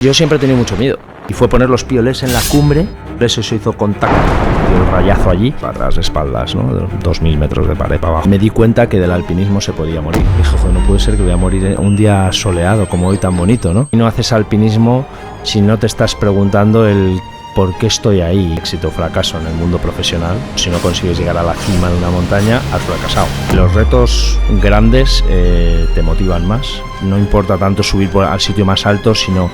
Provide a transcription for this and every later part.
Yo siempre he tenido mucho miedo y fue poner los pioles en la cumbre, por eso se hizo contacto, dio el rayazo allí, para las espaldas, ¿no? 2000 metros de pared para abajo. Me di cuenta que del alpinismo se podía morir. Dije, joder, no puede ser que voy a morir un día soleado como hoy tan bonito, ¿no? Y no haces alpinismo si no te estás preguntando el ¿por qué estoy ahí? Éxito o fracaso en el mundo profesional. Si no consigues llegar a la cima de una montaña, has fracasado. Los retos grandes te motivan más. No importa tanto subir al sitio más alto, sino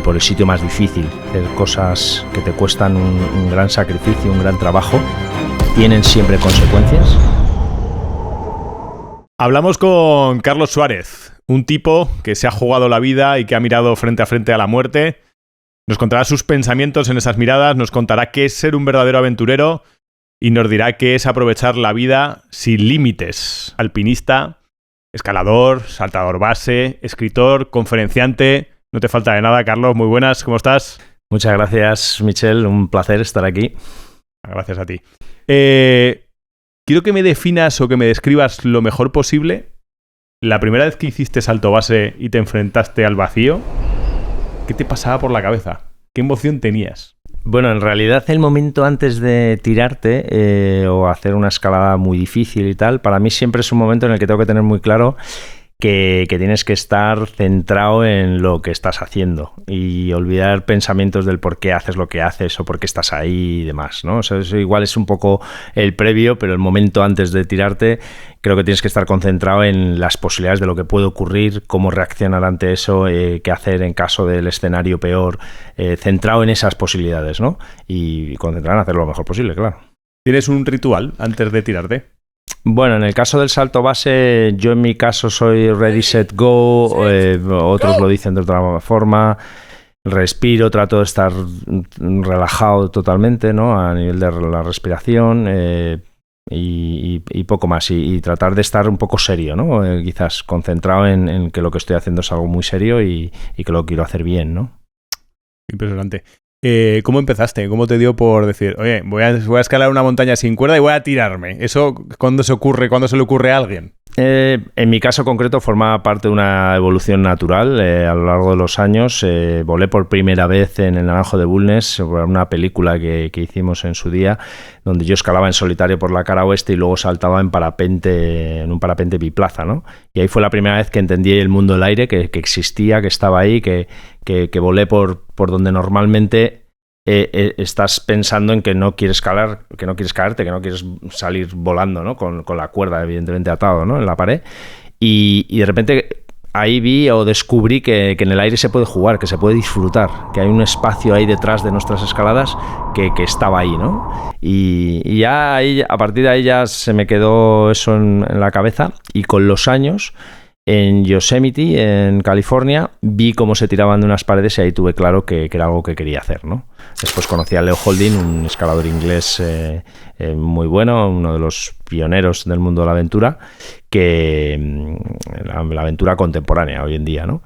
por el sitio más difícil. Hacer cosas que te cuestan un gran sacrificio, un gran trabajo, tienen siempre consecuencias. Hablamos con Carlos Suárez, un tipo que se ha jugado la vida y que ha mirado frente a frente a la muerte. Nos contará sus pensamientos en esas miradas, nos contará qué es ser un verdadero aventurero y nos dirá qué es aprovechar la vida sin límites. Alpinista, escalador, saltador base, escritor, conferenciante. No te falta de nada, Carlos. Muy buenas, ¿cómo estás? Muchas gracias, Michel. Un placer estar aquí. Gracias a ti. Quiero que me definas o que me describas lo mejor posible la primera vez que hiciste salto base y te enfrentaste al vacío. ¿Qué te pasaba por la cabeza? ¿Qué emoción tenías? Bueno, en realidad el momento antes de tirarte o hacer una escalada muy difícil y tal, para mí siempre es un momento en el que tengo que tener muy claro que tienes que estar centrado en lo que estás haciendo y olvidar pensamientos del por qué haces lo que haces o por qué estás ahí y demás, ¿no? O sea, eso igual es un poco el previo, pero el momento antes de tirarte creo que tienes que estar concentrado en las posibilidades de lo que puede ocurrir, cómo reaccionar ante eso, qué hacer en caso del escenario peor, centrado en esas posibilidades, ¿no? Y concentrado en hacer lo mejor posible, claro. ¿Tienes un ritual antes de tirarte? Bueno, en el caso del salto base, yo en mi caso soy ready, set, go, otros lo dicen de otra forma. Respiro, trato de estar relajado totalmente, ¿no? A nivel de la respiración y poco más. Y tratar de estar un poco serio, ¿no? Quizás concentrado en que lo que estoy haciendo es algo muy serio y que lo quiero hacer bien, ¿no? Impresionante. ¿Cómo empezaste? ¿Cómo te dio por decir, oye, voy a escalar una montaña sin cuerda y voy a tirarme? ¿Eso cuándo se ocurre? ¿Cuándo se le ocurre a alguien? En mi caso concreto formaba parte de una evolución natural a lo largo de los años. Volé por primera vez en el Naranjo de Bulnes, una película que hicimos en su día, donde yo escalaba en solitario por la cara oeste y luego saltaba en un parapente biplaza, ¿no? Y ahí fue la primera vez que entendí el mundo del aire, que existía, que estaba ahí, que volé por donde normalmente estás pensando en que no quieres escalar, que no quieres caerte, que no quieres salir volando, ¿no? Con la cuerda evidentemente atado, ¿no? En la pared y de repente ahí vi o descubrí que en el aire se puede jugar, que se puede disfrutar, que hay un espacio ahí detrás de nuestras escaladas que estaba ahí, ¿no? Y ya ahí, a partir de ahí ya se me quedó eso en la cabeza y con los años en Yosemite, en California, vi cómo se tiraban de unas paredes y ahí tuve claro que era algo que quería hacer, ¿no? Después conocí a Leo Holding, un escalador inglés muy bueno, uno de los pioneros del mundo de la aventura, la aventura contemporánea hoy en día, ¿no?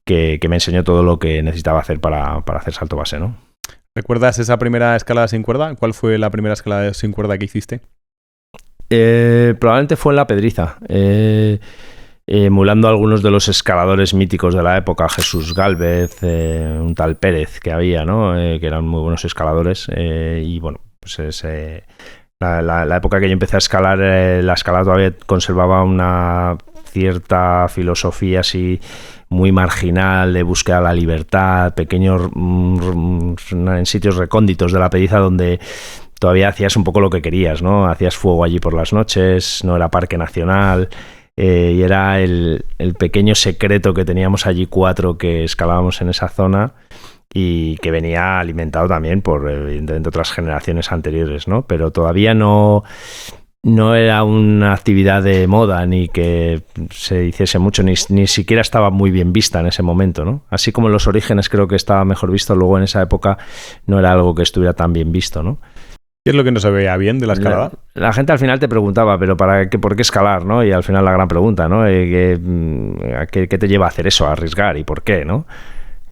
Que me enseñó todo lo que necesitaba hacer para hacer salto base, ¿no? ¿Recuerdas esa primera escalada sin cuerda? ¿Cuál fue la primera escalada sin cuerda que hiciste? Probablemente fue en La Pedriza. Emulando a algunos de los escaladores míticos de la época, Jesús Gálvez, un tal Pérez que había, ¿no? Que eran muy buenos escaladores y bueno, pues la época que yo empecé a escalar, la escalada todavía conservaba una cierta filosofía así muy marginal de búsqueda de la libertad, pequeños en sitios recónditos de La Pedriza donde todavía hacías un poco lo que querías, ¿no? Hacías fuego allí por las noches, no era parque nacional. Y era el pequeño secreto que teníamos allí 4 que escalábamos en esa zona y que venía alimentado también por evidentemente otras generaciones anteriores, ¿no? Pero todavía no era una actividad de moda ni que se hiciese mucho, ni siquiera estaba muy bien vista en ese momento, ¿no? Así como en los orígenes creo que estaba mejor visto, luego en esa época no era algo que estuviera tan bien visto, ¿no? ¿Qué es lo que no se veía bien de la escalada? La gente al final te preguntaba, pero ¿por qué escalar, no? Y al final la gran pregunta, ¿no? ¿Qué te lleva a hacer eso, a arriesgar y por qué, no?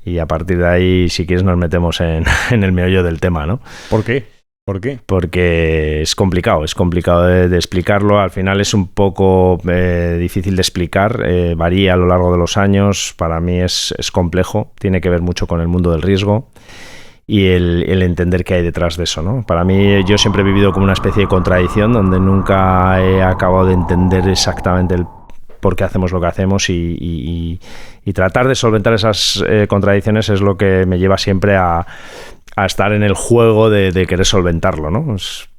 Y a partir de ahí, si quieres, nos metemos en el meollo del tema, ¿no? ¿Por qué? ¿Por qué? Porque es complicado de explicarlo. Al final es un poco difícil de explicar, varía a lo largo de los años. Para mí es complejo, tiene que ver mucho con el mundo del riesgo y el entender qué hay detrás de eso, ¿no? Para mí, yo siempre he vivido como una especie de contradicción donde nunca he acabado de entender exactamente el por qué hacemos lo que hacemos y tratar de solventar esas contradicciones es lo que me lleva siempre a estar en el juego de querer solventarlo, ¿no? Es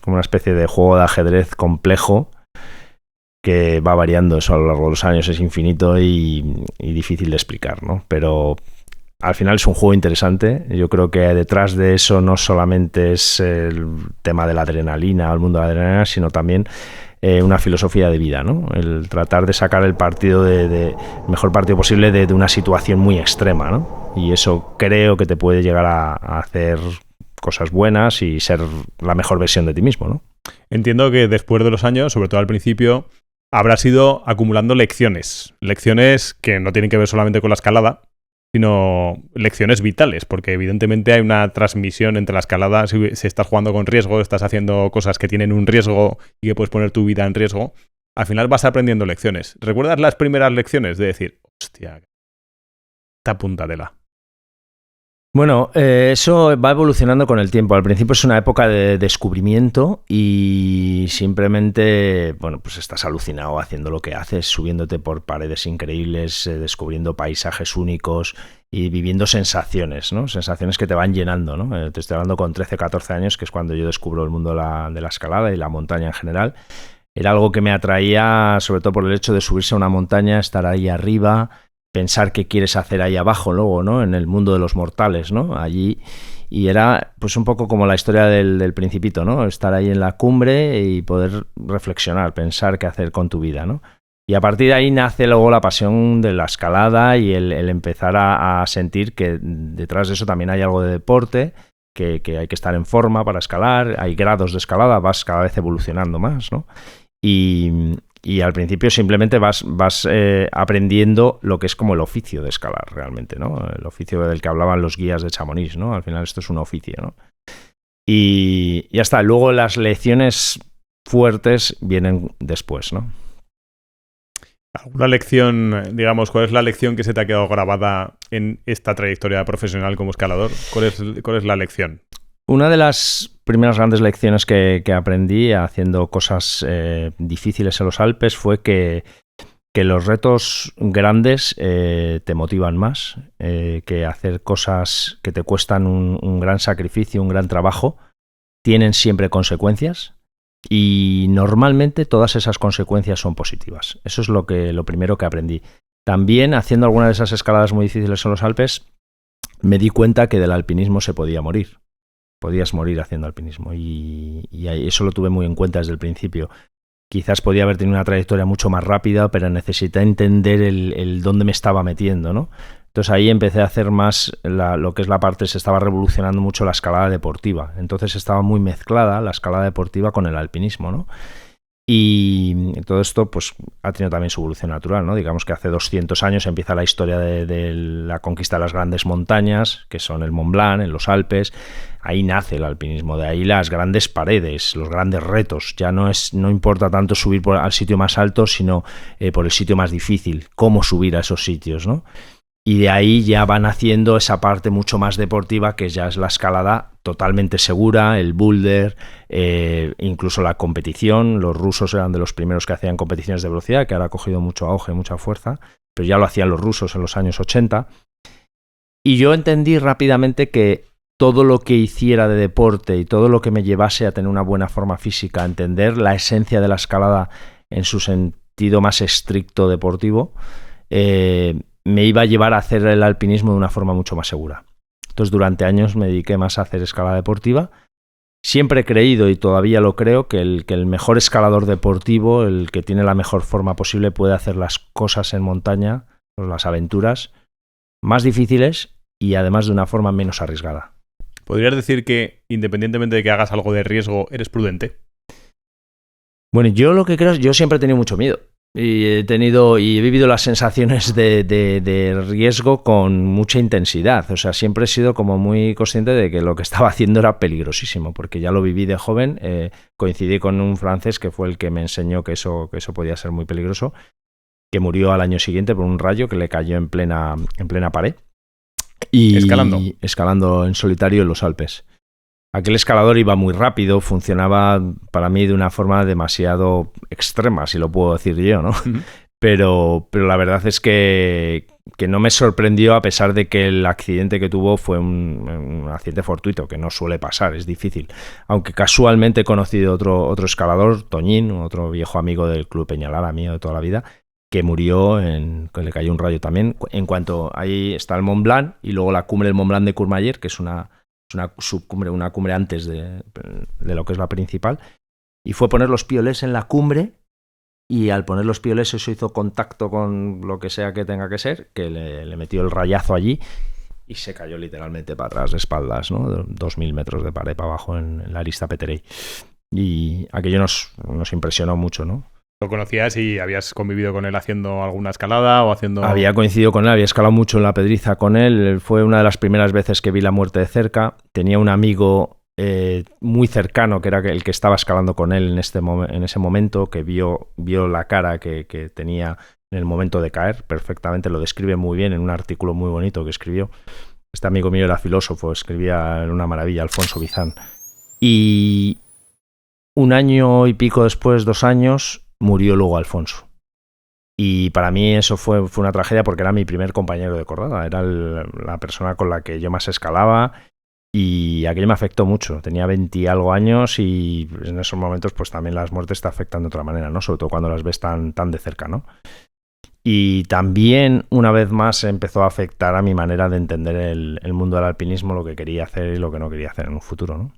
como una especie de juego de ajedrez complejo que va variando eso a lo largo de los años, es infinito y difícil de explicar, ¿no? Pero al final es un juego interesante. Yo creo que detrás de eso no solamente es el tema de la adrenalina o el mundo de la adrenalina, sino también una filosofía de vida, ¿no? El tratar de sacar el partido el mejor partido posible de una situación muy extrema, ¿no? Y eso creo que te puede llegar a hacer cosas buenas y ser la mejor versión de ti mismo, ¿no? Entiendo que después de los años, sobre todo al principio, habrás ido acumulando lecciones. Lecciones que no tienen que ver solamente con la escalada, sino lecciones vitales, porque evidentemente hay una transmisión entre la escalada. Si estás jugando con riesgo, estás haciendo cosas que tienen un riesgo y que puedes poner tu vida en riesgo, al final vas aprendiendo lecciones. ¿Recuerdas las primeras lecciones de decir, hostia, esta puntatela? Bueno, eso va evolucionando con el tiempo. Al principio es una época de descubrimiento y simplemente, bueno, pues estás alucinado haciendo lo que haces, subiéndote por paredes increíbles, descubriendo paisajes únicos y viviendo sensaciones, ¿no? Sensaciones que te van llenando, ¿no? Te estoy hablando con 13, 14 años, que es cuando yo descubro el mundo de la escalada y la montaña en general. Era algo que me atraía, sobre todo por el hecho de subirse a una montaña, estar ahí arriba, pensar qué quieres hacer ahí abajo luego, ¿no? En el mundo de los mortales, ¿no? Allí. Y era pues un poco como la historia del Principito, ¿no? Estar ahí en la cumbre y poder reflexionar, pensar qué hacer con tu vida, ¿no? Y a partir de ahí nace luego la pasión de la escalada y el empezar a sentir que detrás de eso también hay algo de deporte, que hay que estar en forma para escalar, hay grados de escalada, vas cada vez evolucionando más, ¿no? Y al principio simplemente vas aprendiendo lo que es como el oficio de escalar realmente, ¿no? El oficio del que hablaban los guías de Chamonix, ¿no? Al final esto es un oficio, ¿no? Y ya está. Luego las lecciones fuertes vienen después, ¿no? ¿Alguna lección, digamos, cuál es la lección que se te ha quedado grabada en esta trayectoria profesional como escalador? ¿Cuál es la lección? Una de las primeras grandes lecciones que aprendí haciendo cosas difíciles en los Alpes fue que los retos grandes te motivan más, que hacer cosas que te cuestan un gran sacrificio, un gran trabajo, tienen siempre consecuencias y normalmente todas esas consecuencias son positivas. Eso es lo primero que aprendí. También haciendo algunas de esas escaladas muy difíciles en los Alpes me di cuenta que del alpinismo se podía morir. Podías morir haciendo alpinismo y eso lo tuve muy en cuenta desde el principio. Quizás podía haber tenido una trayectoria mucho más rápida, pero necesité entender el dónde me estaba metiendo, ¿no? Entonces ahí empecé a hacer más lo que es la parte, se estaba revolucionando mucho la escalada deportiva. Entonces estaba muy mezclada la escalada deportiva con el alpinismo, ¿no? Y todo esto pues ha tenido también su evolución natural, ¿no? Digamos que hace 200 años empieza la historia de la conquista de las grandes montañas, que son el Mont Blanc, en los Alpes. Ahí nace el alpinismo, de ahí las grandes paredes, los grandes retos. Ya no importa tanto subir al sitio más alto, sino por el sitio más difícil, cómo subir a esos sitios, ¿no? Y de ahí ya van haciendo esa parte mucho más deportiva, que ya es la escalada totalmente segura, el boulder, incluso la competición. Los rusos eran de los primeros que hacían competiciones de velocidad, que ahora ha cogido mucho auge, mucha fuerza, pero ya lo hacían los rusos en los años 80. Y yo entendí rápidamente que todo lo que hiciera de deporte y todo lo que me llevase a tener una buena forma física, a entender la esencia de la escalada en su sentido más estricto deportivo, me iba a llevar a hacer el alpinismo de una forma mucho más segura. Entonces durante años me dediqué más a hacer escalada deportiva. Siempre he creído, y todavía lo creo, que el mejor escalador deportivo, el que tiene la mejor forma posible, puede hacer las cosas en montaña, las aventuras, más difíciles y además de una forma menos arriesgada. ¿Podrías decir que, independientemente de que hagas algo de riesgo, eres prudente? Bueno, yo lo que creo es, yo siempre he tenido mucho miedo. Y he vivido las sensaciones de riesgo con mucha intensidad. O sea, siempre he sido como muy consciente de que lo que estaba haciendo era peligrosísimo, porque ya lo viví de joven. Coincidí con un francés que fue el que me enseñó que eso podía ser muy peligroso, que murió al año siguiente por un rayo que le cayó en plena pared. Y escalando en solitario en los Alpes. Aquel escalador iba muy rápido, funcionaba para mí de una forma demasiado extrema, si lo puedo decir yo, ¿no? Uh-huh. Pero la verdad es que no me sorprendió, a pesar de que el accidente que tuvo fue un accidente fortuito, que no suele pasar, es difícil. Aunque casualmente he conocido otro escalador, Toñín, otro viejo amigo del Club Peñalara, mío de toda la vida, que murió, que le cayó un rayo también. En cuanto ahí está el Mont Blanc y luego la cumbre del Mont Blanc de Courmayeur, que es una subcumbre, una cumbre antes de lo que es la principal, y fue poner los piolés en la cumbre, y al poner los piolés eso hizo contacto con lo que sea que tenga que ser, que le metió el rayazo allí y se cayó literalmente para atrás de espaldas, ¿no? 2000 metros de pared para abajo en la Arista Peterey. Y aquello nos impresionó mucho, ¿no? ¿Lo conocías y habías convivido con él haciendo alguna escalada o haciendo...? Había coincidido con él, había escalado mucho en la Pedriza con él. Fue una de las primeras veces que vi la muerte de cerca. Tenía un amigo muy cercano, que era el que estaba escalando con él en ese momento, que vio la cara que tenía en el momento de caer perfectamente. Lo describe muy bien en un artículo muy bonito que escribió. Este amigo mío era filósofo, escribía en una maravilla, Alfonso Bizán. Y un año y pico después, 2 años... murió luego Alfonso. Y para mí eso fue una tragedia, porque era mi primer compañero de cordada, era la persona con la que yo más escalaba, y aquello me afectó mucho. Tenía 20 y algo años, y en esos momentos pues también las muertes te afectan de otra manera, ¿no? Sobre todo cuando las ves tan de cerca, ¿no? Y también, una vez más, empezó a afectar a mi manera de entender el mundo del alpinismo, lo que quería hacer y lo que no quería hacer en un futuro, ¿no?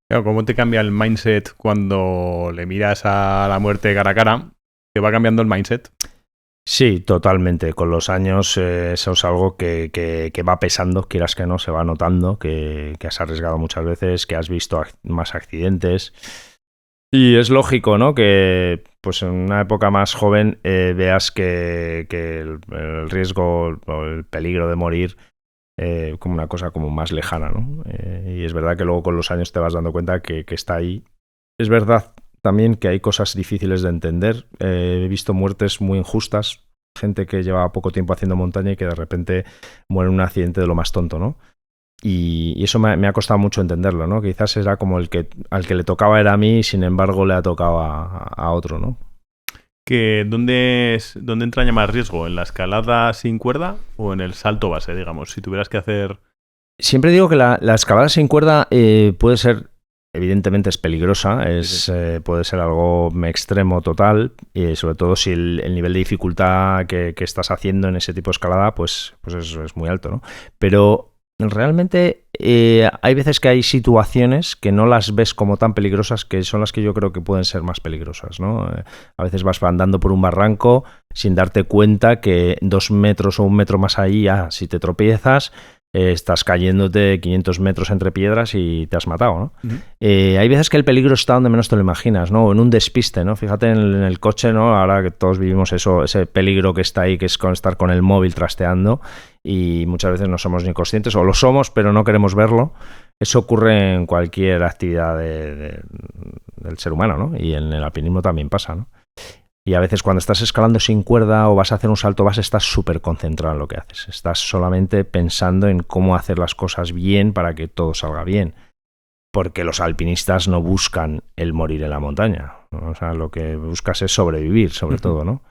Claro, ¿cómo te cambia el mindset cuando le miras a la muerte cara a cara? ¿Te va cambiando el mindset? Sí, totalmente. Con los años eso es algo que va pesando, quieras que no, se va notando, que has arriesgado muchas veces, que has visto más accidentes. Y es lógico, ¿no?, que pues en una época más joven veas que el riesgo o el peligro de morir como una cosa como más lejana, ¿no? Y es verdad que luego con los años te vas dando cuenta que está ahí. Es verdad también que hay cosas difíciles de entender. He visto muertes muy injustas, gente que llevaba poco tiempo haciendo montaña y que de repente muere en un accidente de lo más tonto, ¿no? Y eso me ha costado mucho entenderlo, ¿no? Quizás era como al que le tocaba era a mí, y sin embargo le ha tocado a otro, ¿no? ¿Dónde entraña más riesgo? ¿En la escalada sin cuerda o en el salto base, digamos? Si tuvieras que hacer... Siempre digo que la escalada sin cuerda puede ser, evidentemente es peligrosa, puede ser algo extremo total, y sobre todo si el nivel de dificultad que estás haciendo en ese tipo de escalada pues es muy alto, ¿no? Pero realmente hay veces que hay situaciones que no las ves como tan peligrosas, que son las que yo creo que pueden ser más peligrosas, ¿no? A veces vas andando por un barranco sin darte cuenta que 2 metros o 1 metro más ahí, si te tropiezas, estás cayéndote 500 metros entre piedras y te has matado, ¿no? Uh-huh. Hay veces que el peligro está donde menos te lo imaginas, ¿no? En un despiste, ¿no? Fíjate en el coche, ¿no? Ahora que todos vivimos ese peligro que está ahí, que es estar con el móvil trasteando, y muchas veces no somos ni conscientes, o lo somos pero no queremos verlo. Eso ocurre en cualquier actividad del ser humano, ¿no? Y en el alpinismo también pasa, ¿no? Y a veces cuando estás escalando sin cuerda o vas a hacer un salto base, estás súper concentrado en lo que haces. Estás solamente pensando en cómo hacer las cosas bien para que todo salga bien. Porque los alpinistas no buscan el morir en la montaña, ¿no? O sea, lo que buscas es sobrevivir, sobre todo, ¿no?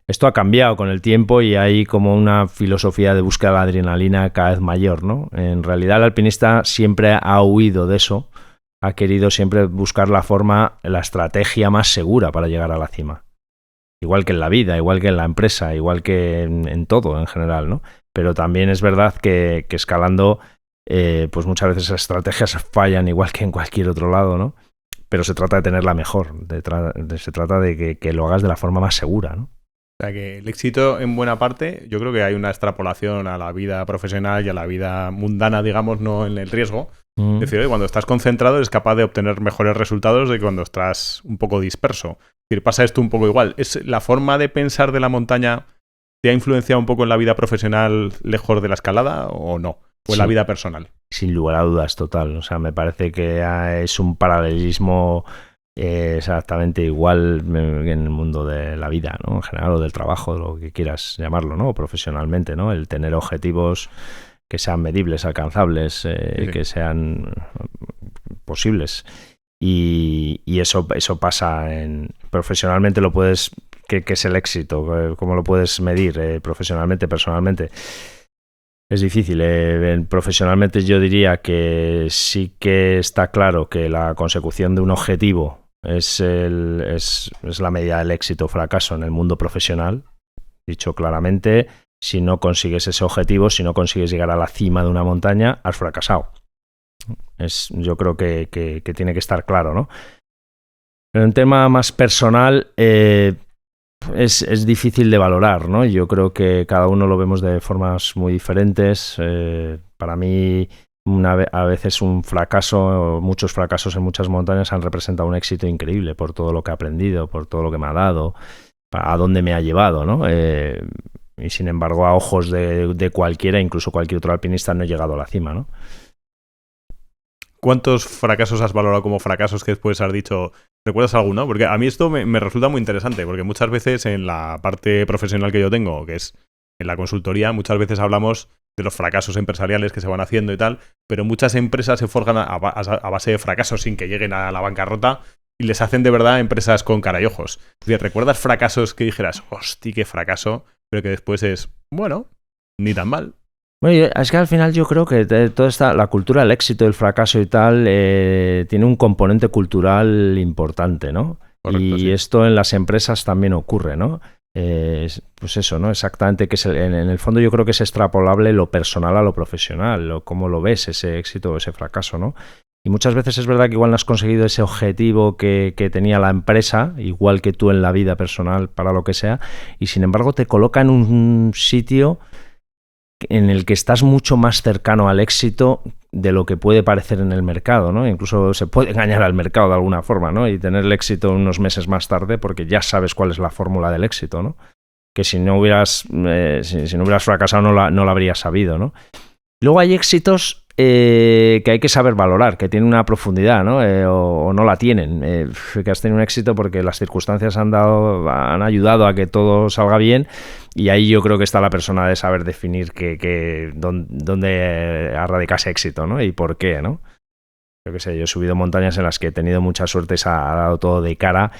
Esto ha cambiado con el tiempo y hay como una filosofía de búsqueda de la adrenalina cada vez mayor, ¿no? En realidad el alpinista siempre ha huido de eso, ha querido siempre buscar la estrategia más segura para llegar a la cima. Igual que en la vida, igual que en la empresa, igual que en todo en general, ¿no? Pero también es verdad que escalando, pues muchas veces esas estrategias fallan igual que en cualquier otro lado, ¿no? Pero se trata de tenerla mejor, se trata de que lo hagas de la forma más segura, ¿no? O sea que el éxito, en buena parte, yo creo que hay una extrapolación a la vida profesional y a la vida mundana, digamos, no en el riesgo. Es decir, cuando estás concentrado eres capaz de obtener mejores resultados de que cuando estás un poco disperso. Es decir, pasa esto un poco igual. ¿Es la forma de pensar de la montaña te ha influenciado un poco en la vida profesional lejos de la escalada o no? ¿O en la vida personal? Sin lugar a dudas, total. O sea, me parece que es un paralelismo exactamente igual que en el mundo de la vida, ¿no? En general, o del trabajo, lo que quieras llamarlo, ¿no? O profesionalmente, ¿no? El tener objetivos que sean medibles, alcanzables, que sean posibles. Y eso pasa profesionalmente lo puedes... ¿Qué es el éxito? ¿Cómo lo puedes medir profesionalmente, personalmente? Es difícil. Profesionalmente yo diría que sí que está claro que la consecución de un objetivo es la medida del éxito o fracaso en el mundo profesional. Dicho claramente, si no consigues ese objetivo, si no consigues llegar a la cima de una montaña, has fracasado. Yo creo que tiene que estar claro, ¿no? Pero en tema más personal, es difícil de valorar, ¿no? Yo creo que cada uno lo vemos de formas muy diferentes. Para mí, a veces un fracaso, o muchos fracasos en muchas montañas han representado un éxito increíble por todo lo que he aprendido, por todo lo que me ha dado, a dónde me ha llevado, ¿no? Y sin embargo, a ojos de cualquiera, incluso cualquier otro alpinista, no he llegado a la cima, ¿no? ¿Cuántos fracasos has valorado como fracasos que después has dicho, recuerdas alguno? Porque a mí esto me resulta muy interesante, porque muchas veces en la parte profesional que yo tengo, que es en la consultoría, muchas veces hablamos de los fracasos empresariales que se van haciendo y tal, pero muchas empresas se forjan a base de fracasos sin que lleguen a la bancarrota y les hacen de verdad empresas con cara y ojos. Es decir, ¿recuerdas fracasos que dijeras, hostia, qué fracaso? Pero que después es, bueno, ni tan mal. Bueno, es que al final yo creo que toda la cultura del éxito, el fracaso y tal, tiene un componente cultural importante, ¿no? Correcto, y sí. Esto en las empresas también ocurre, ¿no? Pues eso, ¿no? Exactamente, que en el fondo yo creo que es extrapolable lo personal a lo profesional, cómo lo ves ese éxito o ese fracaso, ¿no? Y muchas veces es verdad que igual no has conseguido ese objetivo que tenía la empresa, igual que tú en la vida personal, para lo que sea, y sin embargo te coloca en un sitio en el que estás mucho más cercano al éxito de lo que puede parecer en el mercado, ¿no? Incluso se puede engañar al mercado de alguna forma, ¿no? Y tener el éxito unos meses más tarde porque ya sabes cuál es la fórmula del éxito, ¿no? Que si no hubieras fracasado no lo habrías sabido, ¿no? Luego hay éxitos que hay que saber valorar, que tienen una profundidad, ¿no? O no la tienen. Que has tenido un éxito porque las circunstancias han ayudado a que todo salga bien, y ahí yo creo que está la persona de saber definir dónde radica ese éxito, ¿no? Y por qué, ¿no? Yo qué sé, yo he subido montañas en las que he tenido mucha suerte, se ha dado todo de cara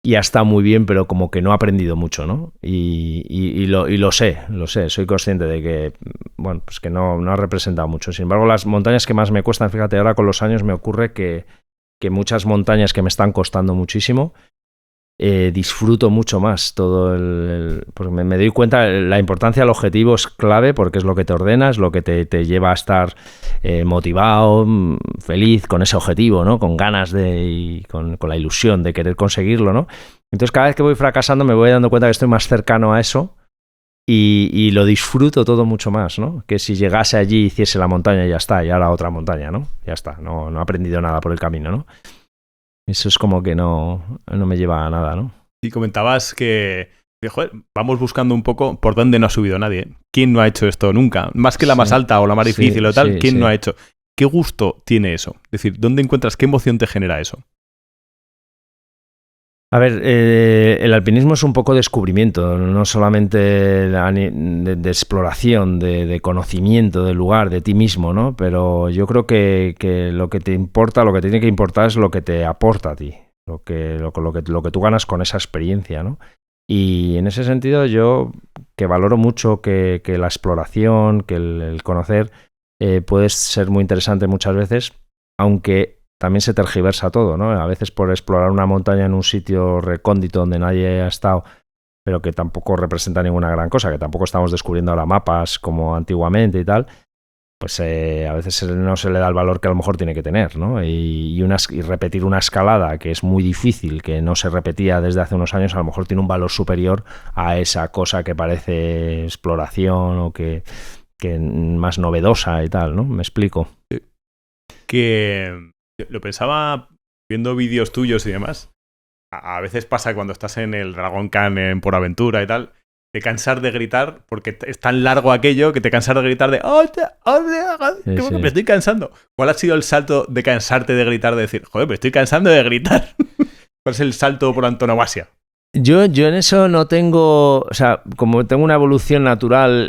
y ha estado muy bien, pero como que no he aprendido mucho, ¿no? Y lo sé, soy consciente de que, bueno, pues que no ha representado mucho. Sin embargo, las montañas que más me cuestan, fíjate, ahora con los años me ocurre que muchas montañas que me están costando muchísimo, disfruto mucho más todo porque me doy cuenta, la importancia del objetivo es clave porque es lo que te ordena, es lo que te lleva a estar motivado, feliz con ese objetivo, ¿no? Con ganas y con la ilusión de querer conseguirlo, ¿no? Entonces cada vez que voy fracasando me voy dando cuenta que estoy más cercano a eso y lo disfruto todo mucho más, ¿no? Que si llegase allí, hiciese la montaña y ya está, y ahora otra montaña, ¿no? Ya está, no he aprendido nada por el camino, ¿no? Eso es como que no me lleva a nada, ¿no? Y comentabas que, joder, vamos buscando un poco por dónde no ha subido nadie. ¿Quién no ha hecho esto nunca? Más que la más alta o la más difícil o tal, ¿quién no ha hecho? ¿Qué gusto tiene eso? Es decir, ¿dónde encuentras, qué emoción te genera eso? A ver, el alpinismo es un poco descubrimiento, no solamente de exploración, de conocimiento del lugar, de ti mismo, ¿no? Pero yo creo que lo que te importa, lo que te tiene que importar es lo que te aporta a ti, lo que tú ganas con esa experiencia, ¿no? Y en ese sentido yo que valoro mucho que la exploración, que el conocer puede ser muy interesante muchas veces, aunque también se tergiversa todo, ¿no? A veces por explorar una montaña en un sitio recóndito donde nadie ha estado, pero que tampoco representa ninguna gran cosa, que tampoco estamos descubriendo ahora mapas como antiguamente y tal, pues a veces no se le da el valor que a lo mejor tiene que tener, ¿no? Y repetir una escalada que es muy difícil, que no se repetía desde hace unos años, a lo mejor tiene un valor superior a esa cosa que parece exploración o que más novedosa y tal, ¿no? Me explico. Que lo pensaba viendo vídeos tuyos y demás. A veces pasa cuando estás en el Dragon Khan en Por Aventura y tal, de cansar de gritar, porque es tan largo aquello que te cansas de gritar de sí. Me estoy cansando. ¿Cuál ha sido el salto de cansarte de gritar, de decir, joder, me estoy cansando de gritar? ¿Cuál es el salto por antonomasia? Yo en eso no tengo, o sea, como tengo una evolución natural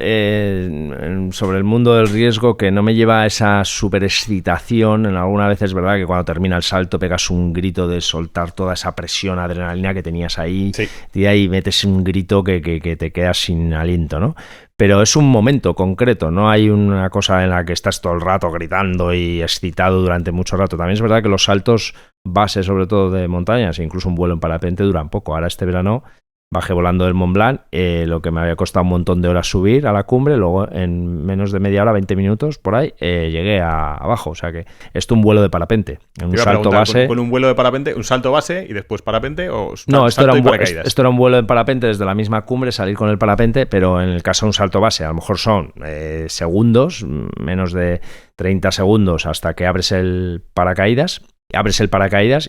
sobre el mundo del riesgo que no me lleva a esa superexcitación. En alguna vez es verdad que cuando termina el salto pegas un grito de soltar toda esa presión, adrenalina que tenías ahí, sí. Y ahí metes un grito que te quedas sin aliento, ¿no? Pero es un momento concreto, no hay una cosa en la que estás todo el rato gritando y excitado durante mucho rato. También es verdad que los saltos base, sobre todo de montañas, incluso un vuelo en parapente, duran poco. Ahora este verano bajé volando del Mont Blanc, lo que me había costado un montón de horas subir a la cumbre, luego en menos de media hora, 20 minutos por ahí, llegué abajo. O sea que esto es un vuelo de parapente. Un salto base. ¿Con un vuelo de parapente, un salto base y después parapente o no, esto era un vuelo de parapente desde la misma cumbre, salir con el parapente, pero en el caso de un salto base, a lo mejor son segundos, menos de 30 segundos hasta que abres el paracaídas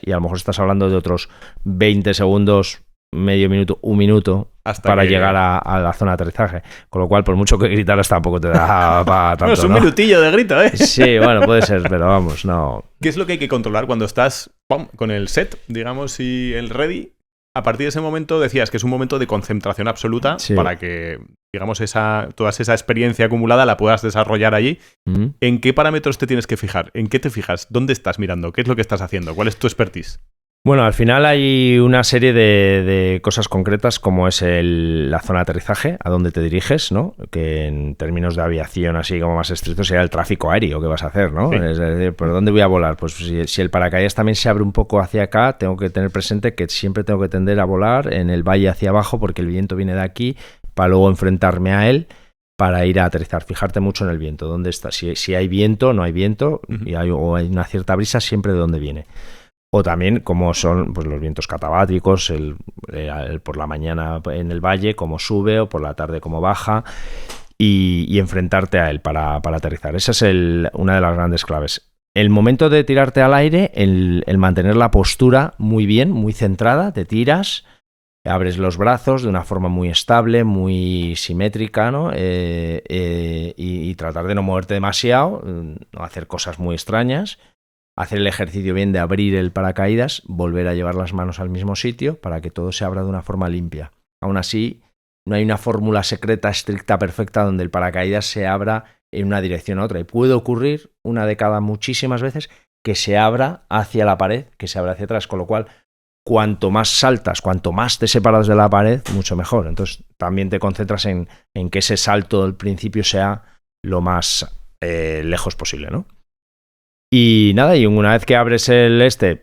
y a lo mejor estás hablando de otros 20 segundos, medio minuto, un minuto hasta para llegar a la zona de aterrizaje. Con lo cual, por mucho que gritaras, tampoco te da para tanto. No, es un minutillo de grito, ¿eh? Sí, bueno, puede ser, pero vamos, no. ¿Qué es lo que hay que controlar cuando estás con el set, digamos, y el ready? A partir de ese momento decías que es un momento de concentración absoluta para que, digamos, toda esa experiencia acumulada la puedas desarrollar allí. ¿En qué parámetros te tienes que fijar? ¿En qué te fijas? ¿Dónde estás mirando? ¿Qué es lo que estás haciendo? ¿Cuál es tu expertise? Bueno, al final hay una serie de cosas concretas como es la zona de aterrizaje, a dónde te diriges, ¿no? Que en términos de aviación así como más estricto sería el tráfico aéreo que vas a hacer, ¿no? Sí. Es decir, ¿por dónde voy a volar? Pues si el paracaídas también se abre un poco hacia acá, tengo que tener presente que siempre tengo que tender a volar en el valle hacia abajo porque el viento viene de aquí para luego enfrentarme a él para ir a aterrizar. Fijarte mucho en el viento, dónde está. Si hay viento, no hay viento, o hay una cierta brisa, siempre de dónde viene. O también como son pues, los vientos catabáticos, el por la mañana en el valle, cómo sube, o por la tarde cómo baja, y enfrentarte a él para aterrizar. Esa es una de las grandes claves. El momento de tirarte al aire, el mantener la postura muy bien, muy centrada, te tiras, abres los brazos de una forma muy estable, muy simétrica, ¿no? Y tratar de no moverte demasiado, no hacer cosas muy extrañas. Hacer el ejercicio bien de abrir el paracaídas, volver a llevar las manos al mismo sitio para que todo se abra de una forma limpia. Aún así, no hay una fórmula secreta, estricta, perfecta, donde el paracaídas se abra en una dirección u otra. Y puede ocurrir, una de cada muchísimas veces, que se abra hacia la pared, que se abra hacia atrás. Con lo cual, cuanto más saltas, cuanto más te separas de la pared, mucho mejor. Entonces, también te concentras en que ese salto del principio sea lo más lejos posible, ¿no? Y nada, y una vez que abres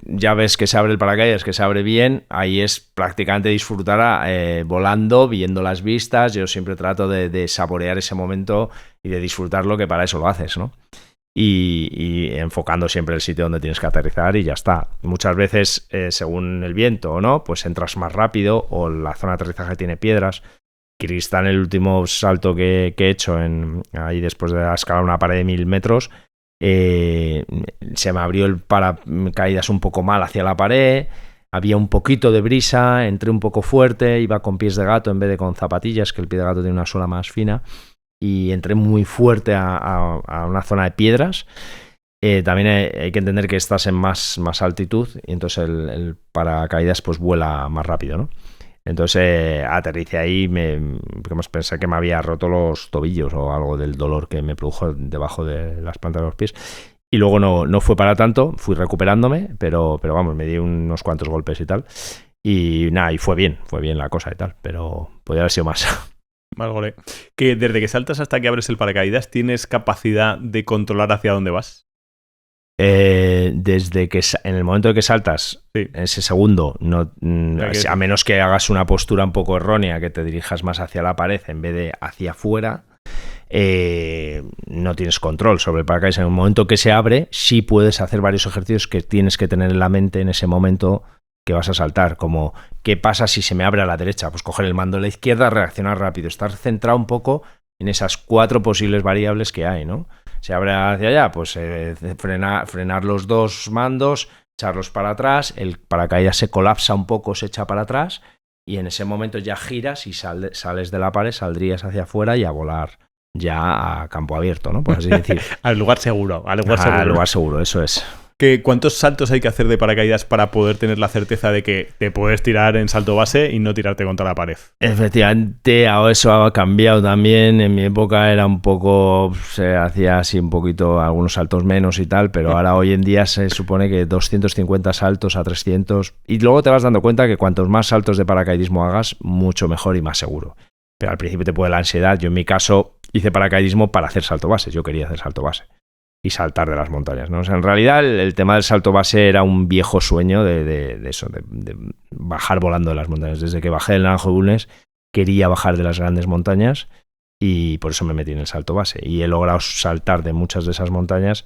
ya ves que se abre el paracaídas, que se abre bien, ahí es prácticamente disfrutar volando, viendo las vistas. Yo siempre trato de saborear ese momento y de disfrutarlo, que para eso lo haces, ¿no? Y enfocando siempre el sitio donde tienes que aterrizar y ya está. Muchas veces, según el viento o no, pues entras más rápido o la zona de aterrizaje tiene piedras. Cristán, el último salto que he hecho ahí después de escalar una pared de 1000 metros, se me abrió el paracaídas un poco mal hacia la pared, había un poquito de brisa, entré un poco fuerte, iba con pies de gato en vez de con zapatillas, que el pie de gato tiene una suela más fina, y entré muy fuerte a una zona de piedras. También hay que entender que estás en más altitud y entonces el paracaídas pues vuela más rápido, ¿no? Entonces aterricé ahí, pensé que me había roto los tobillos o algo del dolor que me produjo debajo de las plantas de los pies. Y luego no fue para tanto, fui recuperándome, pero vamos, me di unos cuantos golpes y tal. Y nada, y fue bien la cosa y tal, pero podría haber sido más. Vale. Que desde que saltas hasta que abres el paracaídas, ¿tienes capacidad de controlar hacia dónde vas? Desde que en el momento de que saltas, en ese segundo, a menos que hagas una postura un poco errónea, que te dirijas más hacia la pared en vez de hacia afuera, no tienes control sobre el paracaídas. En el momento que se abre, sí puedes hacer varios ejercicios que tienes que tener en la mente en ese momento que vas a saltar, como ¿qué pasa si se me abre a la derecha? Pues coger el mando a la izquierda, reaccionar rápido, estar centrado un poco en esas 4 posibles variables que hay, ¿no? Se abre hacia allá, pues frenar los 2 mandos, echarlos para atrás, el paracaídas se colapsa un poco, se echa para atrás y en ese momento ya giras y sales de la pared, saldrías hacia afuera y a volar ya a campo abierto, ¿no? Por así decir. Al lugar seguro. Al lugar seguro, eso es. ¿Cuántos saltos hay que hacer de paracaídas para poder tener la certeza de que te puedes tirar en salto base y no tirarte contra la pared? Efectivamente, eso ha cambiado también. En mi época era un poco, se hacía así un poquito, algunos saltos menos y tal, pero ahora hoy en día se supone que 250 saltos a 300. Y luego te vas dando cuenta que cuantos más saltos de paracaidismo hagas, mucho mejor y más seguro. Pero al principio te puede la ansiedad. Yo en mi caso hice paracaidismo para hacer salto base. Yo quería hacer salto base y saltar de las montañas, ¿no? O sea, en realidad el tema del salto base era un viejo sueño de eso, de bajar volando de las montañas. Desde que bajé del Naranjo de Bulnes quería bajar de las grandes montañas y por eso me metí en el salto base. Y he logrado saltar de muchas de esas montañas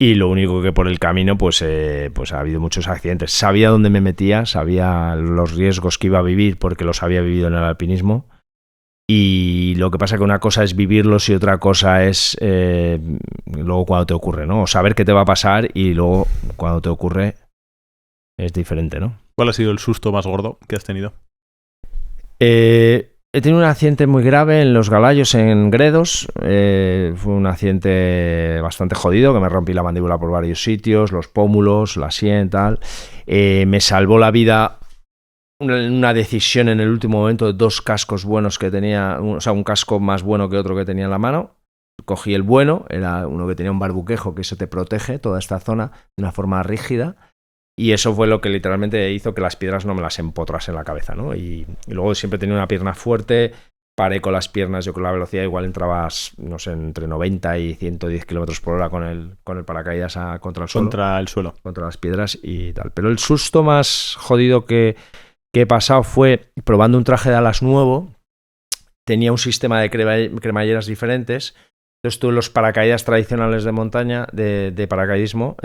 y lo único que por el camino pues ha habido muchos accidentes. Sabía dónde me metía, sabía los riesgos que iba a vivir porque los había vivido en el alpinismo. Y lo que pasa es que una cosa es vivirlos y otra cosa es luego cuando te ocurre, ¿no? O saber qué te va a pasar y luego cuando te ocurre es diferente, ¿no? ¿Cuál ha sido el susto más gordo que has tenido? He tenido un accidente muy grave en Los Galayos, en Gredos. Fue un accidente bastante jodido, que me rompí la mandíbula por varios sitios, los pómulos, la sien, tal. Me salvó la vida una decisión en el último momento de 2 cascos buenos que tenía, o sea, un casco más bueno que otro que tenía en la mano. Cogí el bueno, era uno que tenía un barbuquejo, que eso te protege toda esta zona de una forma rígida, y eso fue lo que literalmente hizo que las piedras no me las empotrase en la cabeza, ¿no? Y luego siempre tenía una pierna fuerte, paré con las piernas, yo con la velocidad igual entrabas, no sé, entre 90 y 110 kilómetros por hora con el paracaídas contra el suelo. Contra el suelo. Contra las piedras y tal. Pero el susto más jodido que he pasado fue probando un traje de alas nuevo. Tenía un sistema de cremalleras diferentes. Entonces tú en los paracaídas tradicionales de montaña, de paracaidismo,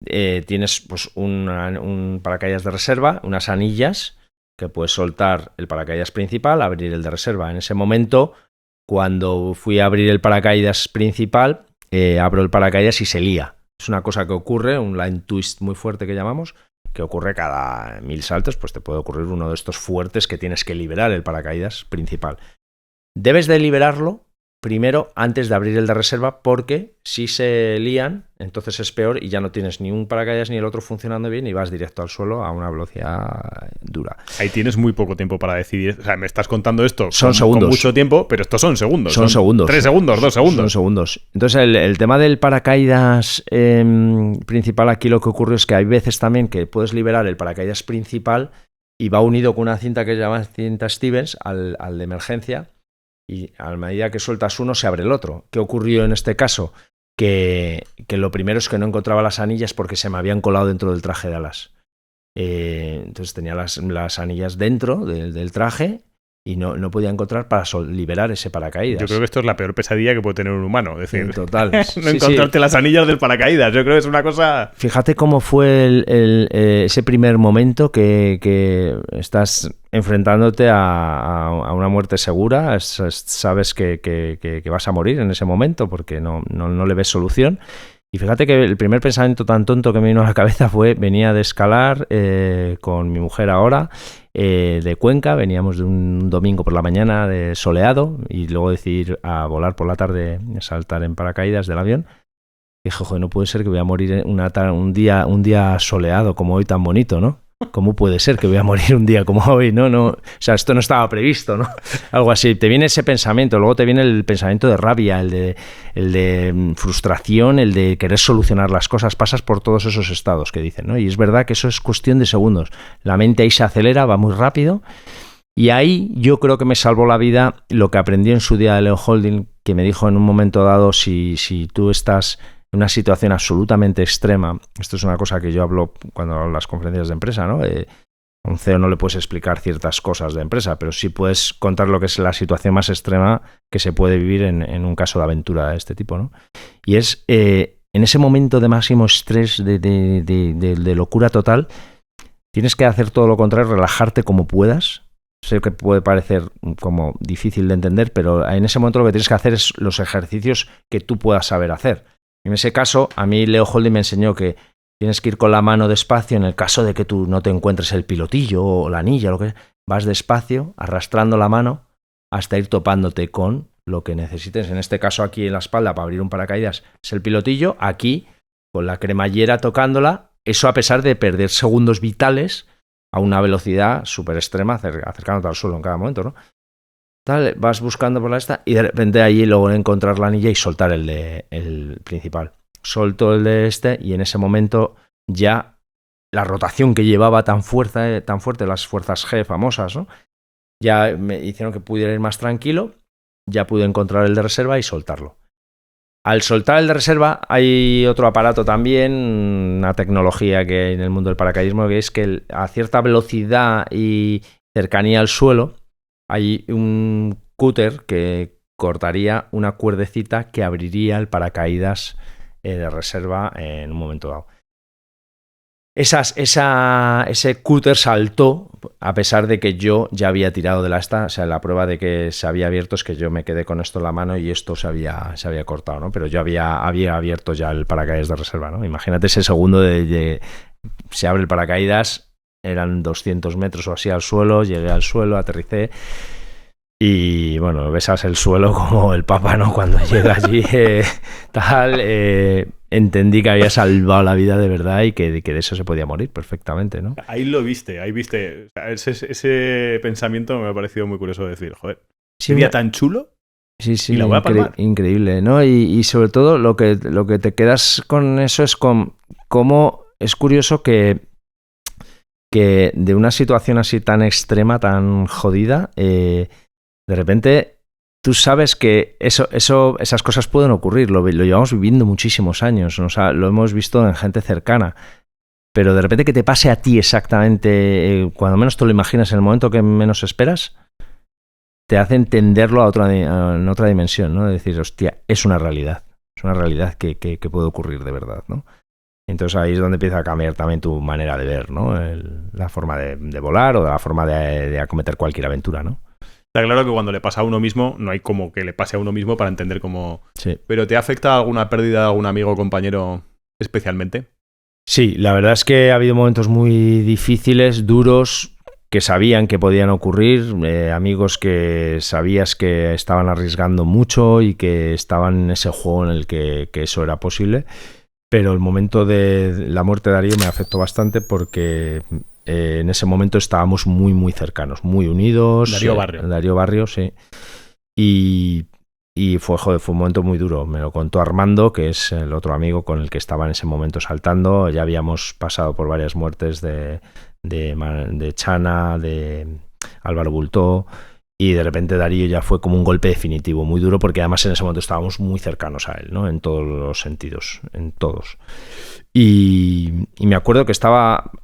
tienes pues un paracaídas de reserva, unas anillas que puedes soltar el paracaídas principal, abrir el de reserva. En ese momento, cuando fui a abrir el paracaídas principal, abro el paracaídas y se lía. Es una cosa que ocurre, un line twist muy fuerte que llamamos, que ocurre cada 1000 saltos, pues te puede ocurrir uno de estos fuertes que tienes que liberar el paracaídas principal. Debes de liberarlo primero antes de abrir el de reserva, porque si se lían, entonces es peor y ya no tienes ni un paracaídas ni el otro funcionando bien y vas directo al suelo a una velocidad dura. Ahí tienes muy poco tiempo para decidir. O sea, me estás contando esto son segundos. Con mucho tiempo, pero estos son segundos. Son segundos. 3 segundos, 2 segundos. Son segundos. Entonces el tema del paracaídas principal, aquí lo que ocurre es que hay veces también que puedes liberar el paracaídas principal y va unido con una cinta que se llama cinta Stevens al de emergencia. Y a medida que sueltas uno, se abre el otro. ¿Qué ocurrió en este caso? Que lo primero es que no encontraba las anillas porque se me habían colado dentro del traje de alas. Entonces tenía las anillas dentro del traje y no podía encontrar para liberar ese paracaídas. Yo creo que esto es la peor pesadilla que puede tener un humano. Es decir, total. no encontrarte las anillas del paracaídas. Yo creo que es una cosa... Fíjate cómo fue ese primer momento que estás enfrentándote a una muerte segura. Sabes que vas a morir en ese momento porque no le ves solución. Y fíjate que el primer pensamiento tan tonto que me vino a la cabeza venía de escalar con mi mujer ahora, de Cuenca, veníamos de un domingo por la mañana de soleado y luego decidir a volar por la tarde, saltar en paracaídas del avión. Y dije, joder, no puede ser que voy a morir un día soleado como hoy tan bonito, ¿no? ¿Cómo puede ser que voy a morir un día como hoy? No, o sea, esto no estaba previsto, ¿no? Algo así. Te viene ese pensamiento, luego te viene el pensamiento de rabia, el de frustración, el de querer solucionar las cosas. Pasas por todos esos estados que dicen, ¿no? Y es verdad que eso es cuestión de segundos. La mente ahí se acelera, va muy rápido. Y ahí yo creo que me salvó la vida lo que aprendí en su día de Leo Holding, que me dijo en un momento dado, si tú estás en una situación absolutamente extrema, esto es una cosa que yo hablo cuando hablo en las conferencias de empresa, ¿no? un CEO no le puedes explicar ciertas cosas de empresa, pero sí puedes contar lo que es la situación más extrema que se puede vivir en un caso de aventura de este tipo, ¿no? Y es en ese momento de máximo estrés, de locura total, tienes que hacer todo lo contrario, relajarte como puedas. Sé que puede parecer como difícil de entender, pero en ese momento lo que tienes que hacer es los ejercicios que tú puedas saber hacer. En ese caso, a mí Leo Holding me enseñó que tienes que ir con la mano despacio en el caso de que tú no te encuentres el pilotillo o la anilla, lo que vas despacio, arrastrando la mano hasta ir topándote con lo que necesites. En este caso aquí en la espalda para abrir un paracaídas es el pilotillo, aquí con la cremallera tocándola, eso a pesar de perder segundos vitales a una velocidad súper extrema, acercándote al suelo en cada momento, ¿no? Tal, vas buscando por la esta y de repente allí luego encontrar la anilla y soltar el principal. Soltó el de este y en ese momento ya la rotación que llevaba tan fuerte, las fuerzas G famosas, ¿no? Ya me hicieron que pudiera ir más tranquilo, ya pude encontrar el de reserva y soltarlo. Al soltar el de reserva hay otro aparato también, una tecnología que hay en el mundo del paracaidismo, que es que a cierta velocidad y cercanía al suelo hay un cúter que cortaría una cuerdecita que abriría el paracaídas de reserva en un momento dado. Ese cúter saltó a pesar de que yo ya había tirado de la esta, o sea, la prueba de que se había abierto es que yo me quedé con esto en la mano y esto se había cortado, ¿no? Pero yo había abierto ya el paracaídas de reserva, ¿no? Imagínate ese segundo se abre el paracaídas, eran 200 metros o así al suelo, llegué al suelo, aterricé y bueno, besas el suelo como el Papa, ¿no? Cuando llega allí, entendí que había salvado la vida de verdad y que de eso se podía morir perfectamente, ¿no? Ahí viste. O sea, ese pensamiento me ha parecido muy curioso de decir, joder, sí, ¿sería tan chulo? Sí, y la voy a palmar. Increíble, ¿no? Y sobre todo lo que te quedas con eso es con cómo es curioso que de una situación así tan extrema, tan jodida, de repente tú sabes que esas cosas pueden ocurrir, lo llevamos viviendo muchísimos años, ¿no? O sea, lo hemos visto en gente cercana, pero de repente que te pase a ti exactamente, cuando menos te lo imaginas, en el momento que menos esperas, te hace entenderlo en otra dimensión, ¿no? Es decir, hostia, es una realidad que puede ocurrir de verdad, ¿no? Entonces ahí es donde empieza a cambiar también tu manera de ver, ¿no? La forma de volar o la forma de acometer cualquier aventura, ¿no? Está claro que cuando le pasa a uno mismo, no hay como que le pase a uno mismo para entender cómo... Sí. ¿Pero te afecta alguna pérdida de algún amigo o compañero especialmente? Sí, la verdad es que ha habido momentos muy difíciles, duros, que sabían que podían ocurrir, amigos que sabías que estaban arriesgando mucho y que estaban en ese juego en el que eso era posible, pero el momento de la muerte de Darío me afectó bastante porque en ese momento estábamos muy, muy cercanos, muy unidos. Darío Barrio, sí. Y fue un momento muy duro. Me lo contó Armando, que es el otro amigo con el que estaba en ese momento saltando. Ya habíamos pasado por varias muertes de Chana, de Álvaro Bultó, y de repente Darío ya fue como un golpe definitivo, muy duro, porque además en ese momento estábamos muy cercanos a él, ¿no? En todos los sentidos, en todos. Y me acuerdo que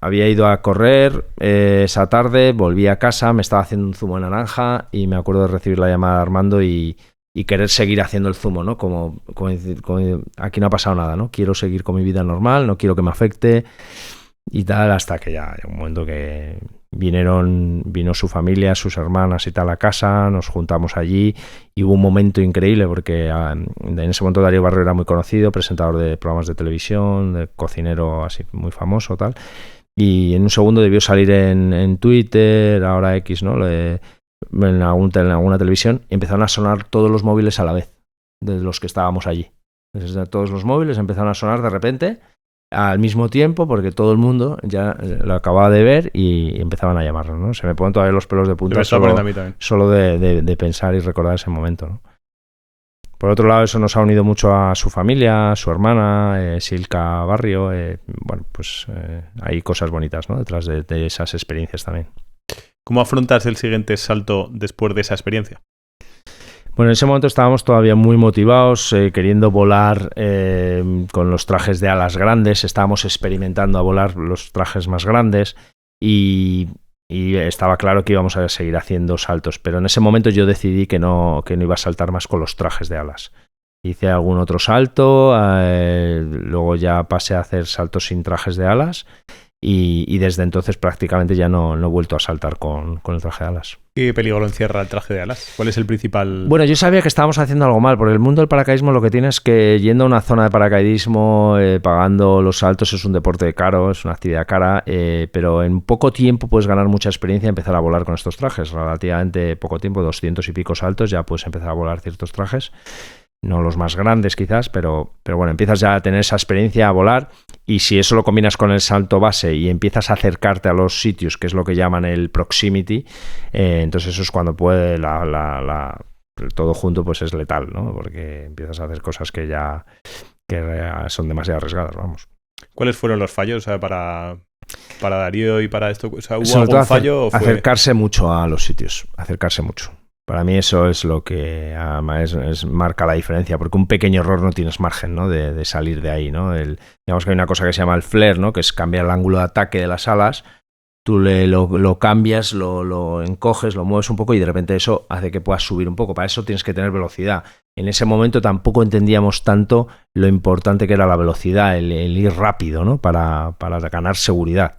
había ido a correr esa tarde, volví a casa, me estaba haciendo un zumo de naranja y me acuerdo de recibir la llamada de Armando y querer seguir haciendo el zumo, ¿no? Como aquí no ha pasado nada, ¿no? Quiero seguir con mi vida normal, no quiero que me afecte y tal, hasta que ya un momento que vino su familia, sus hermanas y tal a casa, nos juntamos allí y hubo un momento increíble porque en ese momento Darío Barrio era muy conocido, presentador de programas de televisión, de cocinero así muy famoso, tal, y en un segundo debió salir en Twitter, ahora X, ¿no? En alguna televisión, y empezaron a sonar todos los móviles a la vez, de los que estábamos allí. Entonces, todos los móviles empezaron a sonar de repente, al mismo tiempo, porque todo el mundo ya lo acababa de ver y empezaban a llamarnos, ¿no? Se me ponen todavía los pelos de punta solo de pensar y recordar ese momento, ¿no? Por otro lado, eso nos ha unido mucho a su familia, a su hermana, Silka Barrio. Bueno, pues hay cosas bonitas, ¿no? Detrás de esas experiencias también. ¿Cómo afrontas el siguiente salto después de esa experiencia? Bueno, en ese momento estábamos todavía muy motivados, queriendo volar con los trajes de alas grandes. Estábamos experimentando a volar los trajes más grandes y y estaba claro que íbamos a seguir haciendo saltos, pero en ese momento yo decidí que no iba a saltar más con los trajes de alas. Hice algún otro salto, luego ya pasé a hacer saltos sin trajes de alas y desde entonces prácticamente ya no he vuelto a saltar con el traje de alas. ¿Qué peligro encierra el traje de alas? ¿Cuál es el principal...? Bueno, yo sabía que estábamos haciendo algo mal, porque el mundo del paracaidismo lo que tiene es que yendo a una zona de paracaidismo, pagando los saltos, es un deporte caro, es una actividad cara, pero en poco tiempo puedes ganar mucha experiencia y empezar a volar con estos trajes. Relativamente poco tiempo, 200 y pico saltos, ya puedes empezar a volar ciertos trajes. No los más grandes quizás, pero bueno, empiezas ya a tener esa experiencia a volar y si eso lo combinas con el salto base y empiezas a acercarte a los sitios, que es lo que llaman el proximity, entonces eso es cuando puede todo junto pues es letal, ¿no? Porque empiezas a hacer cosas que son demasiado arriesgadas, vamos. ¿Cuáles fueron los fallos para Darío y para esto? O sea, ¿hubo sobre algún todo fallo? Acercarse mucho a los sitios, acercarse mucho. Para mí eso es lo que marca la diferencia, porque un pequeño error no tienes margen, ¿no? de salir de ahí, ¿no? Digamos que hay una cosa que se llama el flare, ¿no? Que es cambiar el ángulo de ataque de las alas. Tú lo cambias, lo encoges, lo mueves un poco y de repente eso hace que puedas subir un poco. Para eso tienes que tener velocidad. En ese momento tampoco entendíamos tanto lo importante que era la velocidad, el ir rápido, ¿no? Para ganar seguridad.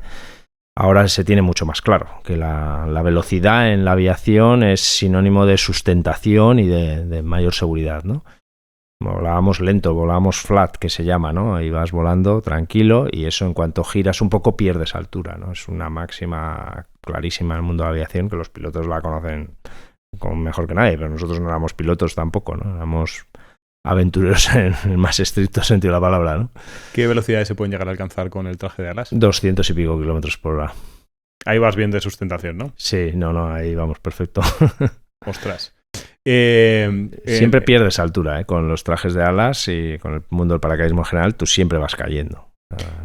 Ahora se tiene mucho más claro que la velocidad en la aviación es sinónimo de sustentación y de mayor seguridad, ¿no? Volábamos lento, volábamos flat, que se llama, ¿no? Ahí vas volando tranquilo y eso en cuanto giras un poco pierdes altura, ¿no? Es una máxima clarísima en el mundo de la aviación que los pilotos la conocen mejor que nadie, pero nosotros no éramos pilotos tampoco, ¿no? Éramos aventureros en el más estricto sentido de la palabra, ¿no? ¿Qué velocidades se pueden llegar a alcanzar con el traje de alas? 200 y pico kilómetros por hora. Ahí vas bien de sustentación, ¿no? Sí, no, ahí vamos perfecto. Ostras. Siempre pierdes altura, con los trajes de alas y con el mundo del paracaidismo en general, tú siempre vas cayendo.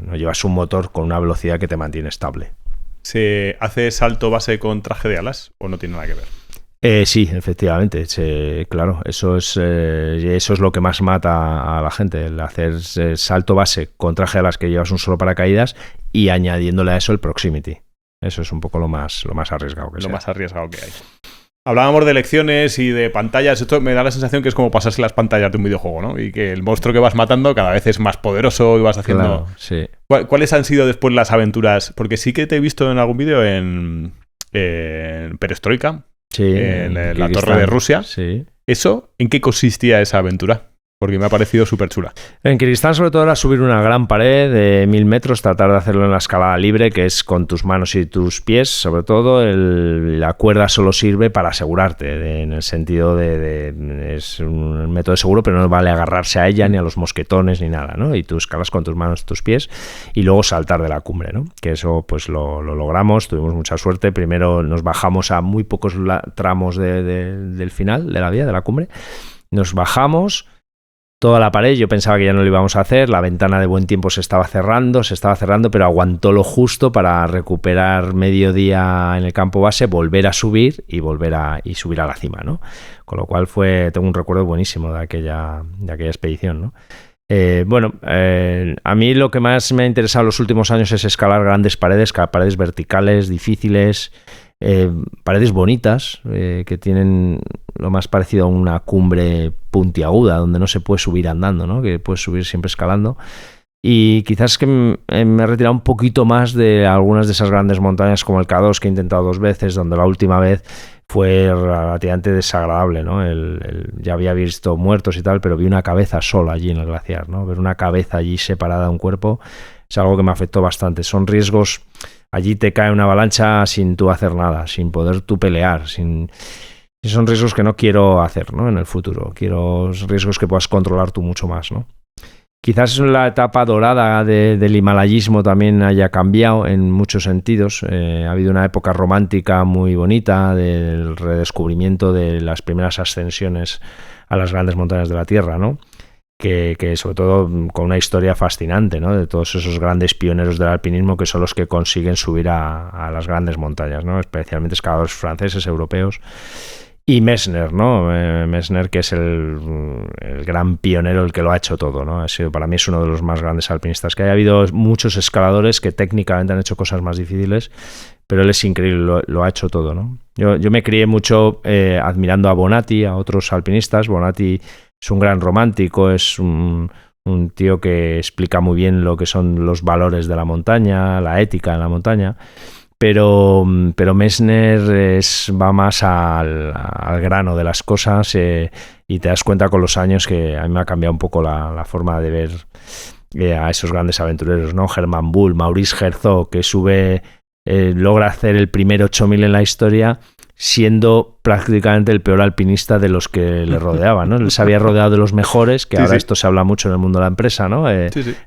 No llevas un motor con una velocidad que te mantiene estable. ¿Se hace salto base con traje de alas o no tiene nada que ver? Sí, efectivamente, claro, eso es lo que más mata a la gente, el hacer salto base con traje de alas que llevas un solo paracaídas y añadiéndole a eso el proximity. Eso es un poco lo más arriesgado que Lo más arriesgado que hay. Hablábamos de lecciones y de pantallas. Esto me da la sensación que es como pasarse las pantallas de un videojuego, ¿no? Y que el monstruo que vas matando cada vez es más poderoso y vas haciendo... Claro, sí. ¿Cuáles han sido después las aventuras? Porque sí que te he visto en algún vídeo en Perestroika. Sí, en la Torre de Rusia. Sí. ¿Eso en qué consistía esa aventura? Porque me ha parecido súper chula. En Kirguistán sobre todo era subir una gran pared de 1000 metros, tratar de hacerlo en la escalada libre, que es con tus manos y tus pies. Sobre todo la cuerda solo sirve para asegurarte, en el sentido es un método seguro, pero no vale agarrarse a ella, ni a los mosquetones, ni nada, ¿no? Y tú escalas con tus manos y tus pies y luego saltar de la cumbre, ¿no? Que eso pues lo logramos, tuvimos mucha suerte. Primero nos bajamos a muy pocos tramos del final de la vía, de la cumbre. Nos bajamos... Toda la pared, yo pensaba que ya no lo íbamos a hacer, la ventana de buen tiempo se estaba cerrando, pero aguantó lo justo para recuperar medio día en el campo base, volver a subir y subir a la cima, ¿no? Con lo cual tengo un recuerdo buenísimo de aquella expedición, ¿no? A mí lo que más me ha interesado en los últimos años es escalar grandes paredes verticales, difíciles, paredes bonitas, que tienen lo más parecido a una cumbre puntiaguda, donde no se puede subir andando, ¿no? Que puedes subir siempre escalando. Y quizás que me he retirado un poquito más de algunas de esas grandes montañas como el K2, que he intentado 2 veces, donde la última vez fue relativamente desagradable, ¿no? Ya había visto muertos y tal, pero vi una cabeza sola allí en el glaciar, ¿no? Ver una cabeza allí separada de un cuerpo es algo que me afectó bastante. Son riesgos... Allí te cae una avalancha sin tú hacer nada, sin poder tú pelear, son riesgos que no quiero hacer, ¿no? En el futuro. Quiero riesgos que puedas controlar tú mucho más, ¿no? Quizás la etapa dorada del himalayismo también haya cambiado en muchos sentidos. Ha habido una época romántica muy bonita del redescubrimiento de las primeras ascensiones a las grandes montañas de la Tierra, ¿no? Que sobre todo con una historia fascinante, ¿no? De todos esos grandes pioneros del alpinismo que son los que consiguen subir a las grandes montañas, ¿no? Especialmente escaladores franceses, europeos. Y Messner, ¿no? Messner, que es el gran pionero, el que lo ha hecho todo, ¿no? Para mí es uno de los más grandes alpinistas que hay. Ha habido muchos escaladores que técnicamente han hecho cosas más difíciles, pero él es increíble, lo ha hecho todo, ¿no? Yo me crié mucho admirando a Bonatti, a otros alpinistas. Bonatti es un gran romántico, es un tío que explica muy bien lo que son los valores de la montaña, la ética en la montaña. Pero Messner va más al grano de las cosas y te das cuenta con los años que a mí me ha cambiado un poco la forma de ver a esos grandes aventureros, ¿no? Hermann Bull, Maurice Herzog, que logra hacer el primer 8000 en la historia siendo prácticamente el peor alpinista de los que le rodeaban, ¿no? Él se había rodeado de los mejores, que ahora esto se habla mucho en el mundo de la empresa, ¿no?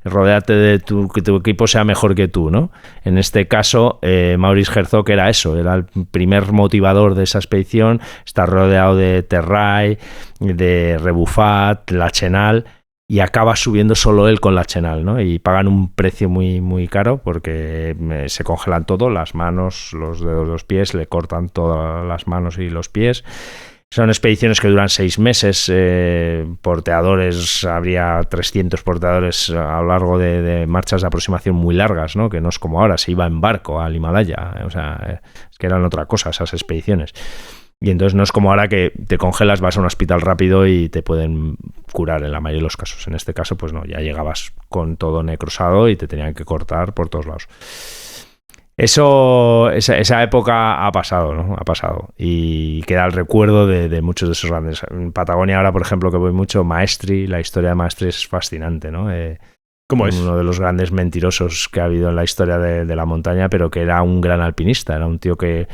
Rodéate de que tu equipo sea mejor que tú, ¿no? En este caso, Maurice Herzog era eso, era el primer motivador de esa expedición, está rodeado de Terray, de Rebuffat, Lachenal, y acaba subiendo solo él con Lachenal, ¿no? Y pagan un precio muy, muy caro porque se congelan todo, las manos, los dedos de los pies, le cortan todas las manos y los pies. Son expediciones que duran 6 meses, porteadores, habría 300 porteadores a lo largo de marchas de aproximación muy largas, ¿no? Que no es como ahora, se iba en barco al Himalaya, o sea, es que eran otra cosa esas expediciones. Y entonces no es como ahora que te congelas, vas a un hospital rápido y te pueden curar en la mayoría de los casos. En este caso, pues no, ya llegabas con todo necrosado y te tenían que cortar por todos lados. Esa época ha pasado, ¿no? Ha pasado. Y queda el recuerdo de muchos de esos grandes. En Patagonia ahora, por ejemplo, que voy mucho, Maestri, la historia de Maestri es fascinante, ¿no? ¿Cómo es? Uno de los grandes mentirosos que ha habido en la historia de la montaña, pero que era un gran alpinista, era un tío que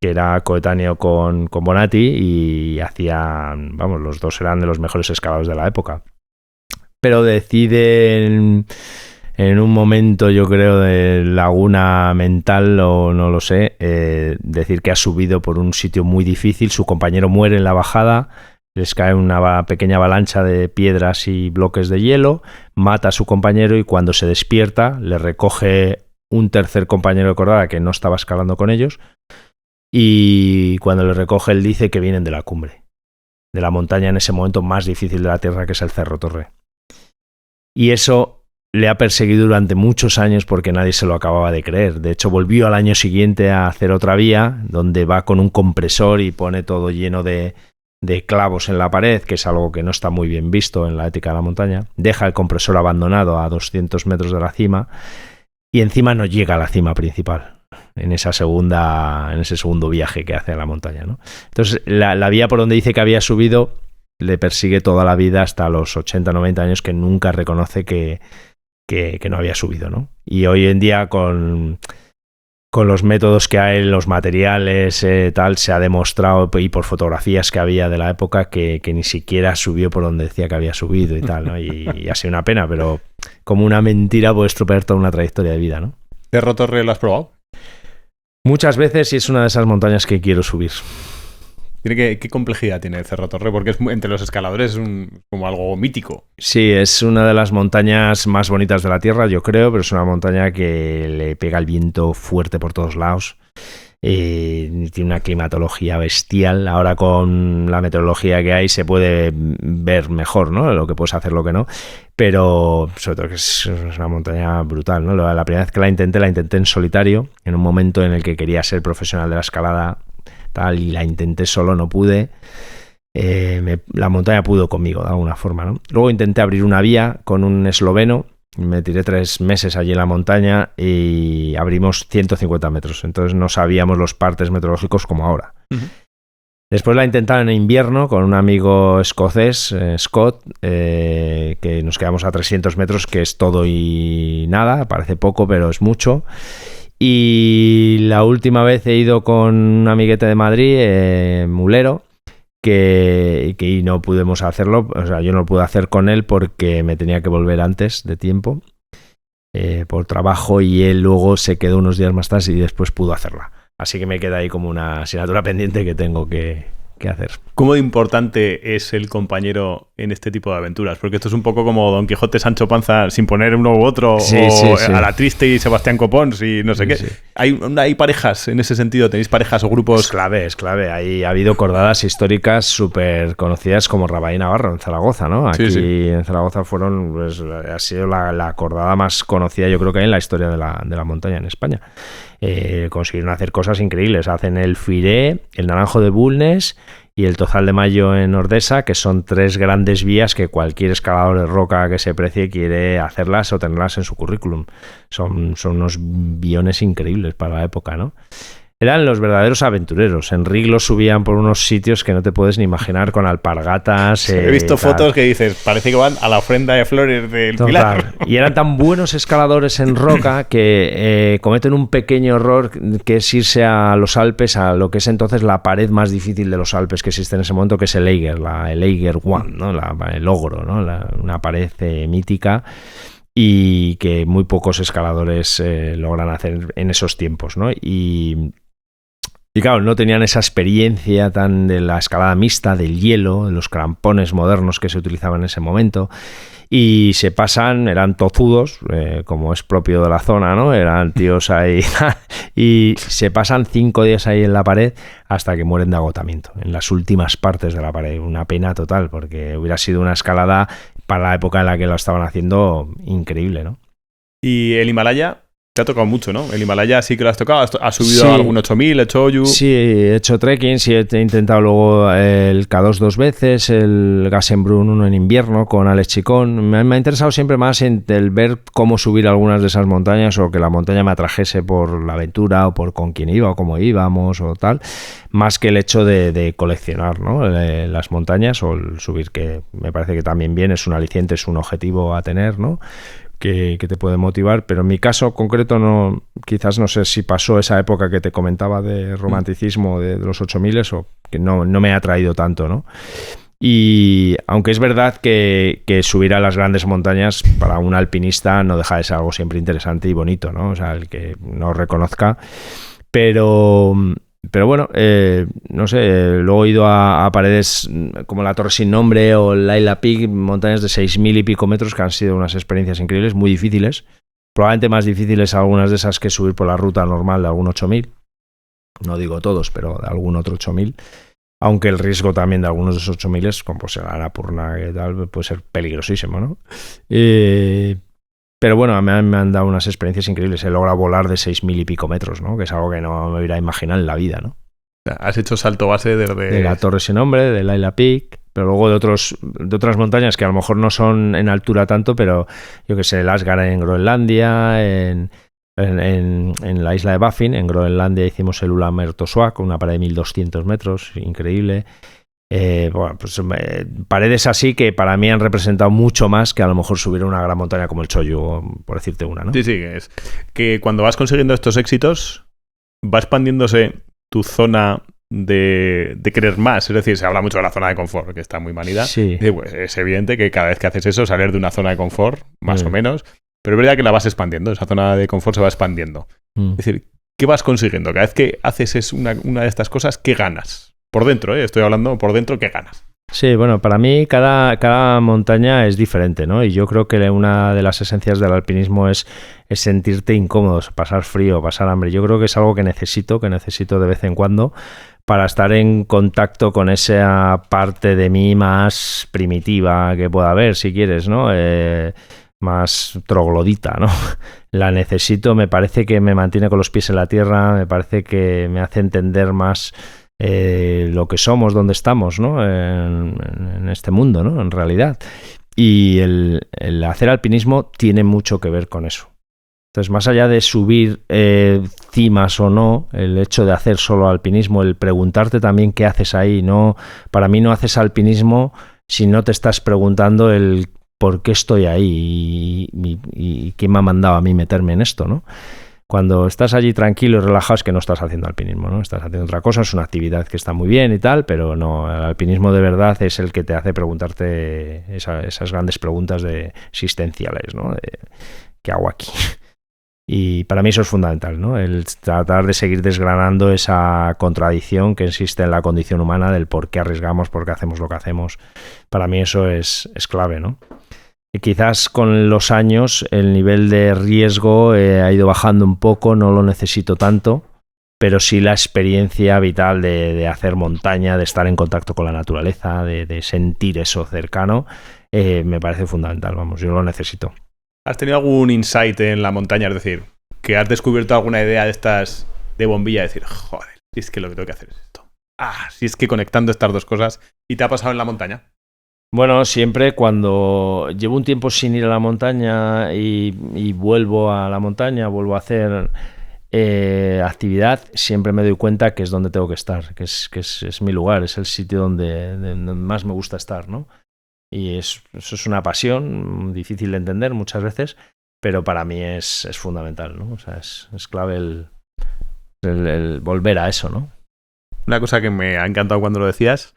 era coetáneo con Bonatti y hacían, vamos, los dos eran de los mejores escaladores de la época. Pero deciden en un momento, yo creo, de laguna mental, o no lo sé, decir que ha subido por un sitio muy difícil, su compañero muere en la bajada, les cae una pequeña avalancha de piedras y bloques de hielo, mata a su compañero y cuando se despierta le recoge un tercer compañero de cordada que no estaba escalando con ellos. Y cuando le recoge, él dice que vienen de la cumbre, de la montaña en ese momento más difícil de la Tierra, que es el Cerro Torre. Y eso le ha perseguido durante muchos años porque nadie se lo acababa de creer. De hecho, volvió al año siguiente a hacer otra vía, donde va con un compresor y pone todo lleno de clavos en la pared, que es algo que no está muy bien visto en la ética de la montaña. Deja el compresor abandonado a 200 metros de la cima y encima no llega a la cima principal. En ese segundo viaje que hace a la montaña, ¿no? Entonces, la vía por donde dice que había subido le persigue toda la vida hasta los 80, 90 años, que nunca reconoce que no había subido, ¿no? Y hoy en día, con los métodos que hay, los materiales, tal, se ha demostrado, y por fotografías que había de la época, que ni siquiera subió por donde decía que había subido y tal, ¿no? Y ha sido una pena, pero como una mentira puede estropear toda una trayectoria de vida, ¿no? ¿Cerro Torre lo has probado? Muchas veces, y es una de esas montañas que quiero subir. ¿Qué complejidad tiene el Cerro Torre? Porque entre los escaladores es como algo mítico. Sí, es una de las montañas más bonitas de la Tierra, yo creo, pero es una montaña que le pega el viento fuerte por todos lados. Tiene una climatología bestial. Ahora con la meteorología que hay se puede ver mejor, ¿no? Lo que puedes hacer, lo que no. Pero sobre todo que es una montaña brutal, ¿no? La primera vez que la intenté en solitario, en un momento en el que quería ser profesional de la escalada, tal, y la intenté solo, no pude. La montaña pudo conmigo, de alguna forma, ¿no? Luego intenté abrir una vía con un esloveno. Me tiré 3 meses allí en la montaña y abrimos 150 metros. Entonces no sabíamos los partes meteorológicos como ahora. Uh-huh. Después la intentaron en invierno con un amigo escocés, Scott, que nos quedamos a 300 metros, que es todo y nada. Parece poco, pero es mucho. Y la última vez he ido con un amiguete de Madrid, Mulero, que no pudimos hacerlo, o sea, yo no lo pude hacer con él porque me tenía que volver antes de tiempo por trabajo, y él luego se quedó unos días más tarde y después pudo hacerla. Así que me queda ahí como una asignatura pendiente que tengo que hacer. ¿Cómo de importante es el compañero en este tipo de aventuras? Porque esto es un poco como Don Quijote Sancho Panza sin poner uno u otro, a la Triste y Sebastián Copons y no sé qué. Sí. ¿Hay parejas en ese sentido? ¿Tenéis parejas o grupos? Es clave. Ha habido cordadas históricas súper conocidas como Rabal y Navarro en Zaragoza, ¿no? Aquí en Zaragoza ha sido la cordada más conocida, yo creo que hay en la historia de la montaña en España. Consiguieron hacer cosas increíbles. Hacen el Firé, el Naranjo de Bulnes y el Tozal de Mayo en Ordesa, que son 3 grandes vías que cualquier escalador de roca que se precie quiere hacerlas o tenerlas en su currículum. Son unos biones increíbles para la época, ¿no? Eran los verdaderos aventureros. En Rig los subían por unos sitios que no te puedes ni imaginar, con alpargatas. He visto fotos que dices, parece que van a la ofrenda de flores del Pilar. Y eran tan buenos escaladores en roca que cometen un pequeño error, que es irse a los Alpes, a lo que es entonces la pared más difícil de los Alpes que existe en ese momento, que es el Eiger, el Eiger One, ¿no? El ogro, ¿no? Una pared mítica, y que muy pocos escaladores logran hacer en esos tiempos, ¿no? Y claro, no tenían esa experiencia tan de la escalada mixta, del hielo, de los crampones modernos que se utilizaban en ese momento, y eran tozudos, como es propio de la zona, ¿no? Eran tíos ahí, y se pasan 5 días ahí en la pared hasta que mueren de agotamiento, en las últimas partes de la pared. Una pena total, porque hubiera sido una escalada para la época en la que lo estaban haciendo increíble, ¿no? ¿Y el Himalaya? Te ha tocado mucho, ¿no? El Himalaya sí que lo has tocado. ¿Has subido algún 8000, el Choyu? Sí, he hecho trekking, sí, he intentado luego el K2 2 veces, el Gassenbrunn 1 en invierno con Alex Chicón. Me ha interesado siempre más en el ver cómo subir algunas de esas montañas, o que la montaña me atrajese por la aventura, o por con quién iba, o cómo íbamos, o tal, más que el hecho de coleccionar, ¿no? Las montañas, o el subir, que me parece que también bien es un aliciente, es un objetivo a tener, ¿no? Que te puede motivar, pero en mi caso concreto quizás no sé si pasó esa época que te comentaba de romanticismo de los 8000, o que no me ha atraído tanto, ¿no? Y aunque es verdad que subir a las grandes montañas para un alpinista no deja de ser algo siempre interesante y bonito, ¿no? O sea, el que no reconozca, pero bueno, no sé, luego he ido a paredes como la Torre Sin Nombre o el Laila Peak, montañas de 6000 y pico metros, que han sido unas experiencias increíbles, muy difíciles, probablemente más difíciles algunas de esas que subir por la ruta normal de algún 8000, no digo todos, pero de algún otro 8000, aunque el riesgo también de algunos de esos 8000, como pues el Annapurna, que tal, puede ser peligrosísimo, ¿no? Pero bueno, me han dado unas experiencias increíbles. He logrado volar de 6000 y pico metros, ¿no? Que es algo que no me hubiera imaginado en la vida, ¿no? Has hecho salto base de la Torre Sin Nombre, de Laila Peak, pero luego de otras montañas que a lo mejor no son en altura tanto, pero yo que sé, el Asgard en Groenlandia, en la isla de Baffin, en Groenlandia hicimos el Ulamertosuaq, con una pared de 1200 metros, increíble. Paredes así que para mí han representado mucho más que a lo mejor subir una gran montaña como el Choyu, por decirte una, ¿no? Sí, es que cuando vas consiguiendo estos éxitos va expandiéndose tu zona de querer más. Es decir, se habla mucho de la zona de confort, que está muy manida. Sí. Y pues es evidente que cada vez que haces eso, salir de una zona de confort, más o menos, pero es verdad que la vas expandiendo, esa zona de confort se va expandiendo. Es decir, ¿qué vas consiguiendo? Cada vez que haces una de estas cosas, ¿qué ganas? Por dentro, estoy hablando por dentro, ¿qué ganas? Sí, bueno, para mí cada montaña es diferente, ¿no? Y yo creo que una de las esencias del alpinismo es sentirte incómodo, pasar frío, pasar hambre. Yo creo que es algo que necesito de vez en cuando para estar en contacto con esa parte de mí más primitiva que pueda haber, si quieres, ¿no? Más troglodita, ¿no? La necesito, me parece que me mantiene con los pies en la tierra, me parece que me hace entender más lo que somos, dónde estamos, ¿no? En este mundo, ¿no? En realidad. Y el hacer alpinismo tiene mucho que ver con eso. Entonces, más allá de subir cimas o no, el hecho de hacer solo alpinismo, el preguntarte también qué haces ahí, no, para mí no haces alpinismo si no te estás preguntando el por qué estoy ahí y quién me ha mandado a mí meterme en esto, ¿no? Cuando estás allí tranquilo y relajado es que no estás haciendo alpinismo, ¿no? Estás haciendo otra cosa, es una actividad que está muy bien y tal, pero no, el alpinismo de verdad es el que te hace preguntarte esas grandes preguntas existenciales, ¿no? De, ¿qué hago aquí? Y para mí eso es fundamental, ¿no? El tratar de seguir desgranando esa contradicción que existe en la condición humana del por qué arriesgamos, por qué hacemos lo que hacemos. Para mí eso es clave, ¿no? Y quizás con los años el nivel de riesgo ha ido bajando un poco, no lo necesito tanto, pero sí la experiencia vital de hacer montaña, de estar en contacto con la naturaleza, de sentir eso cercano, me parece fundamental, vamos, yo lo necesito. ¿Has tenido algún insight en la montaña? Es decir, que has descubierto alguna idea de estas de bombilla, de decir, joder, si es que lo que tengo que hacer es esto. Si es que conectando estas dos cosas. ¿Y te ha pasado en la montaña? Bueno, siempre cuando llevo un tiempo sin ir a la montaña y vuelvo a la montaña, vuelvo a hacer actividad, siempre me doy cuenta que es donde tengo que estar, que es mi lugar, es el sitio donde más me gusta estar, ¿no? Y eso es una pasión difícil de entender muchas veces, pero para mí es fundamental, ¿no? O sea, es clave el volver a eso, ¿no? Una cosa que me ha encantado cuando lo decías,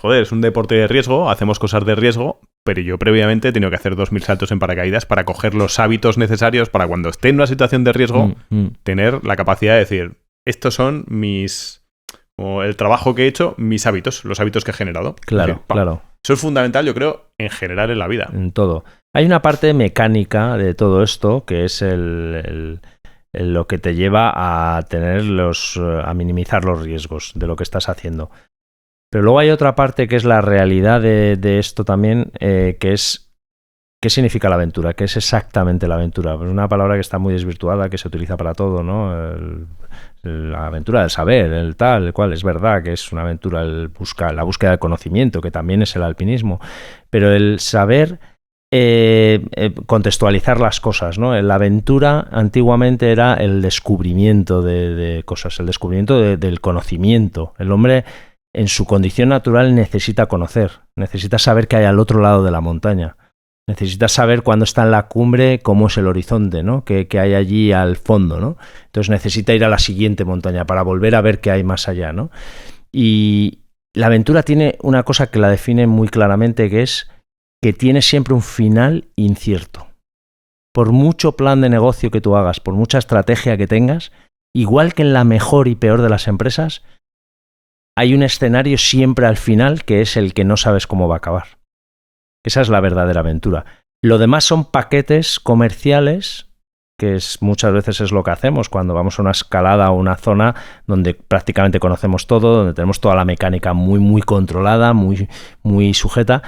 joder, es un deporte de riesgo, hacemos cosas de riesgo, pero yo previamente he tenido que hacer 2000 saltos en paracaídas para coger los hábitos necesarios para cuando esté en una situación de riesgo, tener la capacidad de decir, estos son o el trabajo que he hecho, mis hábitos, los hábitos que he generado. Claro, decir, claro. Eso es fundamental, yo creo, en general en la vida. En todo. Hay una parte mecánica de todo esto que es lo que te lleva a a minimizar los riesgos de lo que estás haciendo. Pero luego hay otra parte que es la realidad de esto también, que es ¿qué significa la aventura? ¿Qué es exactamente la aventura? Pues una palabra que está muy desvirtuada, que se utiliza para todo, ¿no? La aventura del saber, el tal, el cual. Es verdad que es una aventura la búsqueda del conocimiento, que también es el alpinismo. Pero el saber contextualizar las cosas, ¿no? La aventura antiguamente era el descubrimiento de cosas, el descubrimiento del conocimiento. El hombre en su condición natural necesita conocer, necesita saber qué hay al otro lado de la montaña. Necesitas saber cuando está en la cumbre cómo es el horizonte, ¿no? ¿Qué hay allí al fondo, ¿no? Entonces necesita ir a la siguiente montaña para volver a ver qué hay más allá, ¿no? Y la aventura tiene una cosa que la define muy claramente, que es que tiene siempre un final incierto. Por mucho plan de negocio que tú hagas, por mucha estrategia que tengas, igual que en la mejor y peor de las empresas, hay un escenario siempre al final que es el que no sabes cómo va a acabar. Esa es la verdadera aventura. Lo demás son paquetes comerciales, que muchas veces es lo que hacemos cuando vamos a una escalada o una zona donde prácticamente conocemos todo, donde tenemos toda la mecánica muy, muy controlada, muy, muy sujeta.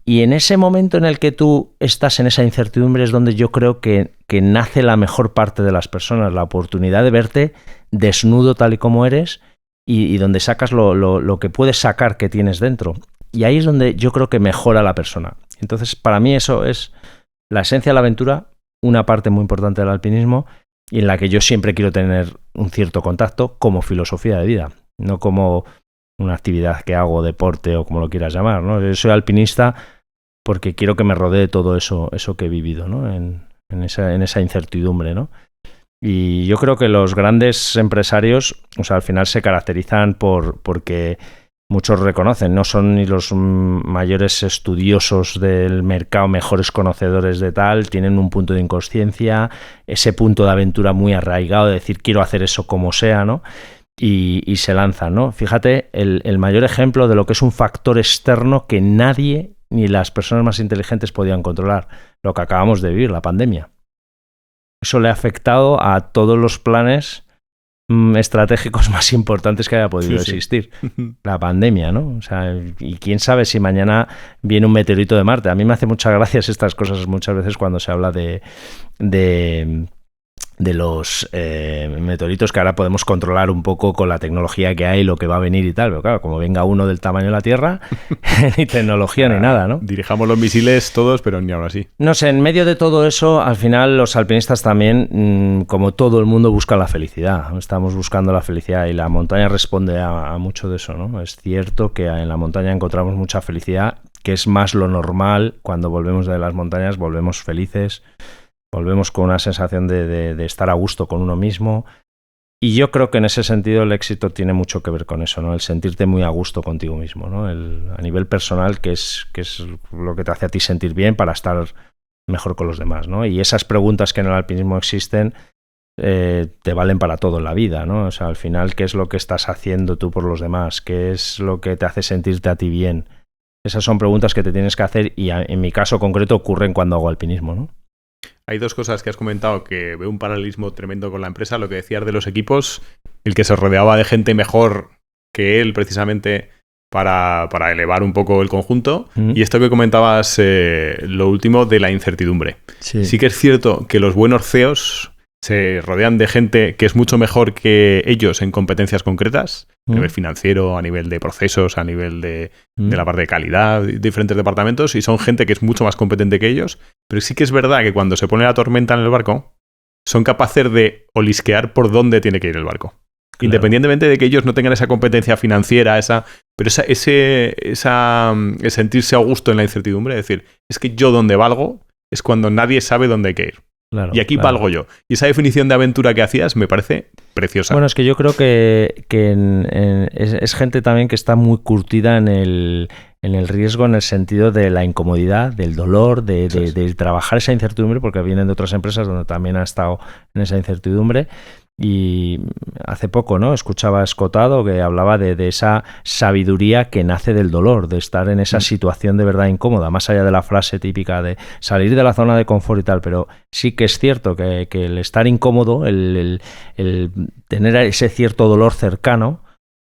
Y en ese momento en el que tú estás en esa incertidumbre es donde yo creo que nace la mejor parte de las personas, la oportunidad de verte desnudo tal y como eres y donde sacas lo que puedes sacar que tienes dentro. Y ahí es donde yo creo que mejora la persona. Entonces, para mí eso es la esencia de la aventura, una parte muy importante del alpinismo y en la que yo siempre quiero tener un cierto contacto como filosofía de vida, no como una actividad que hago, deporte o como lo quieras llamar, ¿no? Yo soy alpinista porque quiero que me rodee todo eso que he vivido, ¿no? En esa incertidumbre, ¿no? Y yo creo que los grandes empresarios, o sea, al final se caracterizan porque muchos reconocen, no son ni los mayores estudiosos del mercado, mejores conocedores de tal, tienen un punto de inconsciencia, ese punto de aventura muy arraigado de decir quiero hacer eso como sea, ¿no? Y se lanzan, ¿no? Fíjate, el mayor ejemplo de lo que es un factor externo que nadie, ni las personas más inteligentes podían controlar, lo que acabamos de vivir, la pandemia. Eso le ha afectado a todos los planes estratégicos más importantes que haya podido existir. La pandemia, ¿no? O sea, y quién sabe si mañana viene un meteorito de Marte. A mí me hace muchas gracias estas cosas muchas veces cuando se habla de los meteoritos que ahora podemos controlar un poco con la tecnología que hay, lo que va a venir y tal, pero claro, como venga uno del tamaño de la Tierra, ni tecnología ni nada, ¿no? Dirijamos los misiles todos, pero ni aún así. No sé, en medio de todo eso, al final los alpinistas también, como todo el mundo, buscan la felicidad. Estamos buscando la felicidad y la montaña responde a mucho de eso, ¿no? Es cierto que en la montaña encontramos mucha felicidad, que es más lo normal. Cuando volvemos de las montañas volvemos felices, volvemos con una sensación de estar a gusto con uno mismo. Y yo creo que en ese sentido el éxito tiene mucho que ver con eso, ¿no? El sentirte muy a gusto contigo mismo, ¿no? A nivel personal, que es lo que te hace a ti sentir bien para estar mejor con los demás, ¿no? Y esas preguntas que en el alpinismo existen te valen para todo en la vida, ¿no? O sea, al final, ¿qué es lo que estás haciendo tú por los demás? ¿Qué es lo que te hace sentirte a ti bien? Esas son preguntas que te tienes que hacer y en mi caso concreto ocurren cuando hago alpinismo, ¿no? Hay dos cosas que has comentado que veo un paralelismo tremendo con la empresa. Lo que decías de los equipos, el que se rodeaba de gente mejor que él precisamente para elevar un poco el conjunto. Y esto que comentabas, lo último de la incertidumbre. Sí que es cierto que los buenos CEOs se rodean de gente que es mucho mejor que ellos en competencias concretas, a nivel financiero, a nivel de procesos, a nivel de la parte de calidad, diferentes departamentos, y son gente que es mucho más competente que ellos. Pero sí que es verdad que cuando se pone la tormenta en el barco, son capaces de olisquear por dónde tiene que ir el barco. Claro. Independientemente de que ellos no tengan esa competencia financiera, pero ese sentirse a gusto en la incertidumbre, es decir, es que yo donde valgo es cuando nadie sabe dónde hay que ir. Claro, y aquí valgo yo. Y esa definición de aventura que hacías me parece preciosa. Bueno, es que yo creo que es gente también que está muy curtida en el riesgo, en el sentido de la incomodidad, del dolor, de trabajar esa incertidumbre, porque vienen de otras empresas donde también ha estado en esa incertidumbre. Y hace poco, ¿no?, escuchaba a Escotado que hablaba de esa sabiduría que nace del dolor, de estar en esa situación de verdad incómoda, más allá de la frase típica de salir de la zona de confort y tal, pero sí que es cierto que el estar incómodo, el tener ese cierto dolor cercano,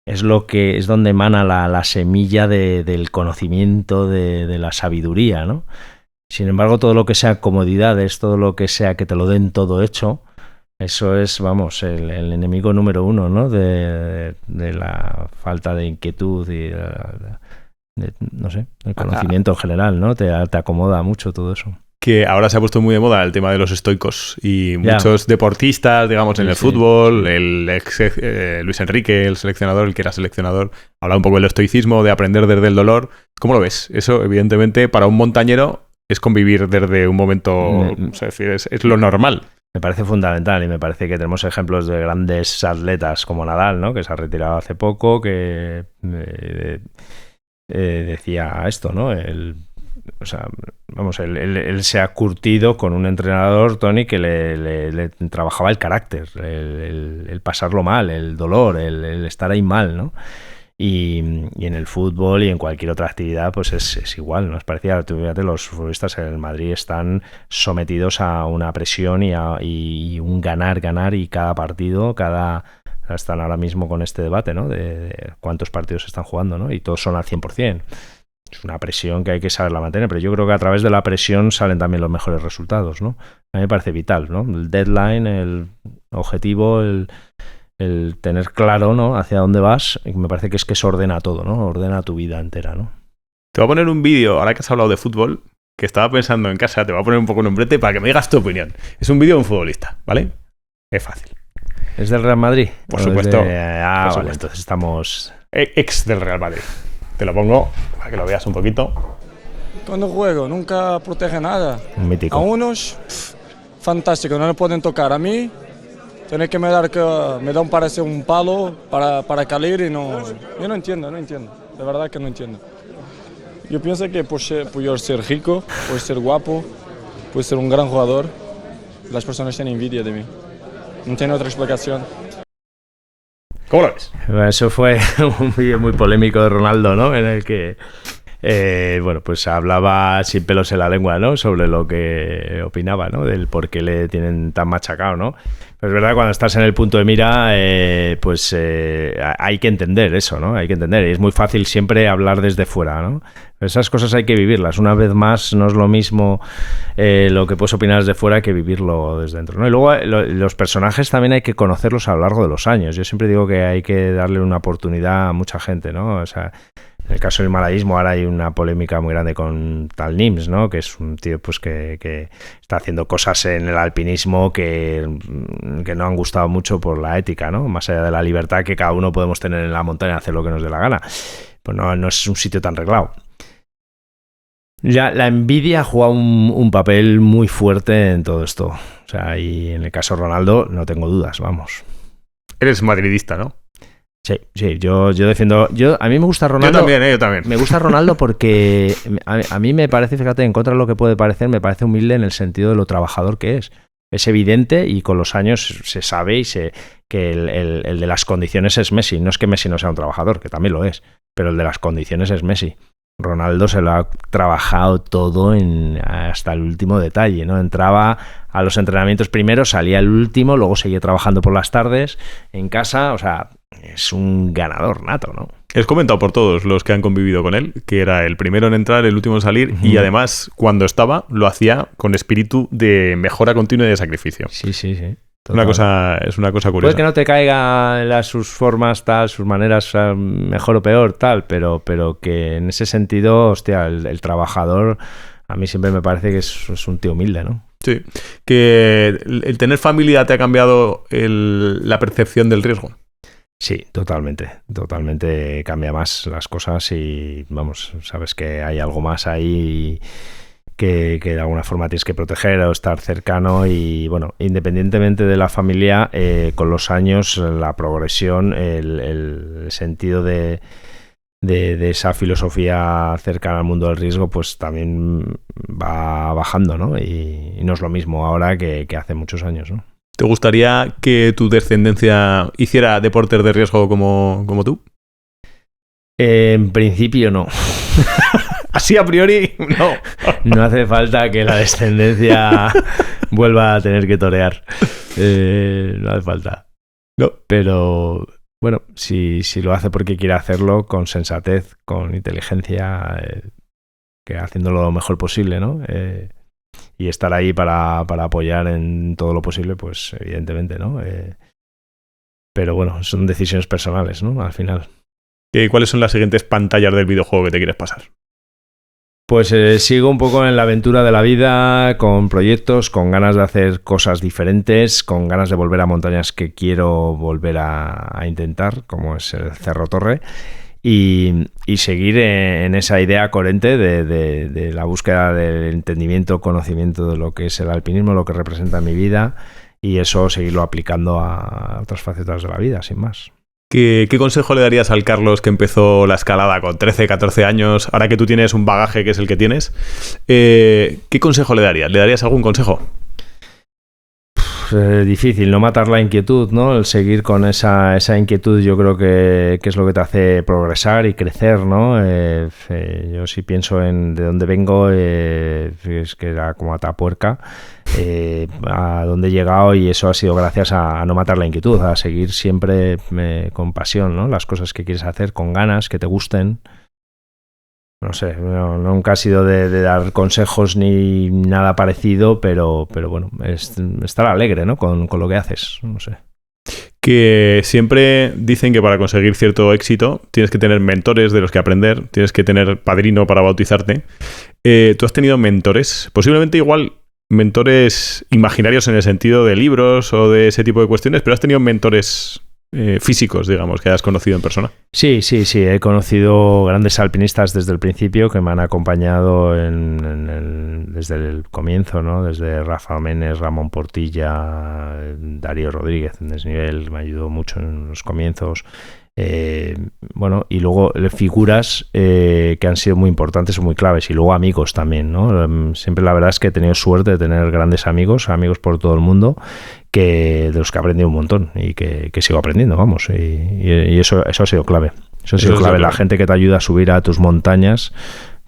es lo que es donde emana la semilla del conocimiento, de la sabiduría, ¿no? Sin embargo, todo lo que sea comodidades, todo lo que sea que te lo den todo hecho, eso es, vamos, el enemigo número uno, ¿no?, de la falta de inquietud y no sé, el conocimiento en general, ¿no? Te acomoda mucho todo eso. Que ahora se ha puesto muy de moda el tema de los estoicos y muchos deportistas, digamos, en el fútbol, el ex Luis Enrique, el seleccionador, el que era seleccionador, habla un poco del estoicismo, de aprender desde el dolor. ¿Cómo lo ves? Eso, evidentemente, para un montañero es convivir desde un momento, es lo normal. Me parece fundamental y me parece que tenemos ejemplos de grandes atletas como Nadal, ¿no?, que se ha retirado hace poco, que decía esto, ¿no? Él se ha curtido con un entrenador, Tony, que le trabajaba el carácter, el pasarlo mal, el dolor, el estar ahí mal, ¿no? Y en el fútbol y en cualquier otra actividad pues es igual, ¿no? Es parecido. Fíjate, los futbolistas en el Madrid están sometidos a una presión y un ganar y cada partido, están ahora mismo con este debate, ¿no?, de cuántos partidos están jugando, ¿no?, y todos son al 100%. Es una presión que hay que saberla mantener, pero yo creo que a través de la presión salen también los mejores resultados, ¿no? A mí me parece vital, ¿no? El deadline, el objetivo, el tener claro, ¿no?, hacia dónde vas, me parece que eso ordena todo, ¿no? Ordena tu vida entera, ¿no? Te voy a poner un vídeo, ahora que has hablado de fútbol, que estaba pensando en casa, te voy a poner un poco en un brete para que me digas tu opinión. Es un vídeo de un futbolista, ¿vale? Es fácil. ¿Es del Real Madrid? Por supuesto. Vale, entonces estamos... Ex del Real Madrid. Te lo pongo para que lo veas un poquito. Cuando juego, nunca protege nada. Mítico. A unos, fantástico, no le pueden tocar. A mí, tiene que me da parece un palo para caer y no... Yo no entiendo. De verdad que no entiendo. Yo pienso que por yo ser rico, por ser guapo, por ser un gran jugador, las personas tienen envidia de mí. No tiene otra explicación. ¿Cómo lo ves? Eso fue un vídeo muy polémico de Ronaldo, ¿no?, en el que pues hablaba sin pelos en la lengua, ¿no?, sobre lo que opinaba, ¿no?, del por qué le tienen tan machacado, ¿no? Pero es verdad, cuando estás en el punto de mira, hay que entender eso, ¿no? Hay que entender. Y es muy fácil siempre hablar desde fuera, ¿no? Pero esas cosas hay que vivirlas. Una vez más, no es lo mismo lo que puedes opinar desde fuera que vivirlo desde dentro, ¿no? Y luego los personajes también hay que conocerlos a lo largo de los años. Yo siempre digo que hay que darle una oportunidad a mucha gente, ¿no? O sea, en el caso del malaísmo ahora hay una polémica muy grande con tal Nims, ¿no?, que es un tío pues que está haciendo cosas en el alpinismo que no han gustado mucho por la ética, ¿no?, más allá de la libertad que cada uno podemos tener en la montaña, hacer lo que nos dé la gana. Pues no es un sitio tan reglado. Ya la envidia ha jugado un papel muy fuerte en todo esto. O sea, y en el caso de Ronaldo no tengo dudas, vamos. Eres madridista, ¿no? Sí, yo defiendo. A mí me gusta Ronaldo. Yo también. Me gusta Ronaldo porque a mí me parece, fíjate, en contra de lo que puede parecer, me parece humilde en el sentido de lo trabajador que es. Es evidente y con los años se sabe que el de las condiciones es Messi. No es que Messi no sea un trabajador, que también lo es, pero el de las condiciones es Messi. Ronaldo se lo ha trabajado todo hasta el último detalle, ¿no? Entraba a los entrenamientos primero, salía el último, luego seguía trabajando por las tardes en casa, o sea, es un ganador nato, ¿no? Es comentado por todos los que han convivido con él, que era el primero en entrar, el último en salir, y además, cuando estaba, lo hacía con espíritu de mejora continua y de sacrificio. Sí. Es una cosa curiosa. Puede que no te caiga sus formas, tal, sus maneras mejor o peor, tal, pero que en ese sentido, hostia, el trabajador a mí siempre me parece que es un tío humilde, ¿no? Sí. Que el tener familia te ha cambiado la percepción del riesgo. Sí, totalmente cambia más las cosas y, vamos, sabes que hay algo más ahí que de alguna forma tienes que proteger o estar cercano y, bueno, independientemente de la familia, con los años, la progresión, el sentido de esa filosofía cercana al mundo del riesgo, pues también va bajando, ¿no? Y no es lo mismo ahora que hace muchos años, ¿no? ¿Te gustaría que tu descendencia hiciera deportes de riesgo como tú? En principio no. Así a priori, no. No hace falta que la descendencia vuelva a tener que torear. No hace falta. No. Pero, bueno, si lo hace porque quiere hacerlo con sensatez, con inteligencia, que haciéndolo lo mejor posible, ¿no? Y estar ahí para apoyar en todo lo posible, pues evidentemente, ¿no? Pero bueno, son decisiones personales, ¿no? Al final. ¿Cuáles son las siguientes pantallas del videojuego que te quieres pasar? Pues sigo un poco en la aventura de la vida, con proyectos, con ganas de hacer cosas diferentes, con ganas de volver a montañas que quiero volver a intentar, como es el Cerro Torre, y seguir en esa idea coherente de la búsqueda del entendimiento, conocimiento de lo que es el alpinismo, lo que representa en mi vida, y eso seguirlo aplicando a otras facetas de la vida, sin más. ¿Qué consejo le darías al Carlos que empezó la escalada con 13, 14 años, ahora que tú tienes un bagaje que es el que tienes? ¿Qué consejo le darías? ¿Le darías algún consejo? Difícil, no matar la inquietud, ¿no? El seguir con esa inquietud, yo creo que es lo que te hace progresar y crecer, ¿no? Yo sí pienso en de dónde vengo, es que era como Atapuerca, a dónde he llegado, y eso ha sido gracias a no matar la inquietud, a seguir siempre con pasión, ¿no? Las cosas que quieres hacer con ganas, que te gusten. No sé, nunca ha sido de dar consejos ni nada parecido, pero bueno, estar alegre, ¿no? Con lo que haces, no sé. Que siempre dicen que para conseguir cierto éxito tienes que tener mentores de los que aprender, tienes que tener padrino para bautizarte. ¿Tú has tenido mentores? Posiblemente igual mentores imaginarios en el sentido de libros o de ese tipo de cuestiones, pero has tenido mentores físicos, digamos, que hayas conocido en persona. Sí, he conocido grandes alpinistas desde el principio que me han acompañado desde el comienzo, ¿no? Desde Rafa Menes, Ramón Portilla, Darío Rodríguez en desnivel, me ayudó mucho en los comienzos. Bueno, y luego figuras que han sido muy importantes o muy claves, y luego amigos también, ¿no? Siempre la verdad es que he tenido suerte de tener grandes amigos por todo el mundo, de los que he aprendido un montón y que sigo aprendiendo, vamos, y eso ha sido clave. Eso ha sido clave, la gente que te ayuda a subir a tus montañas,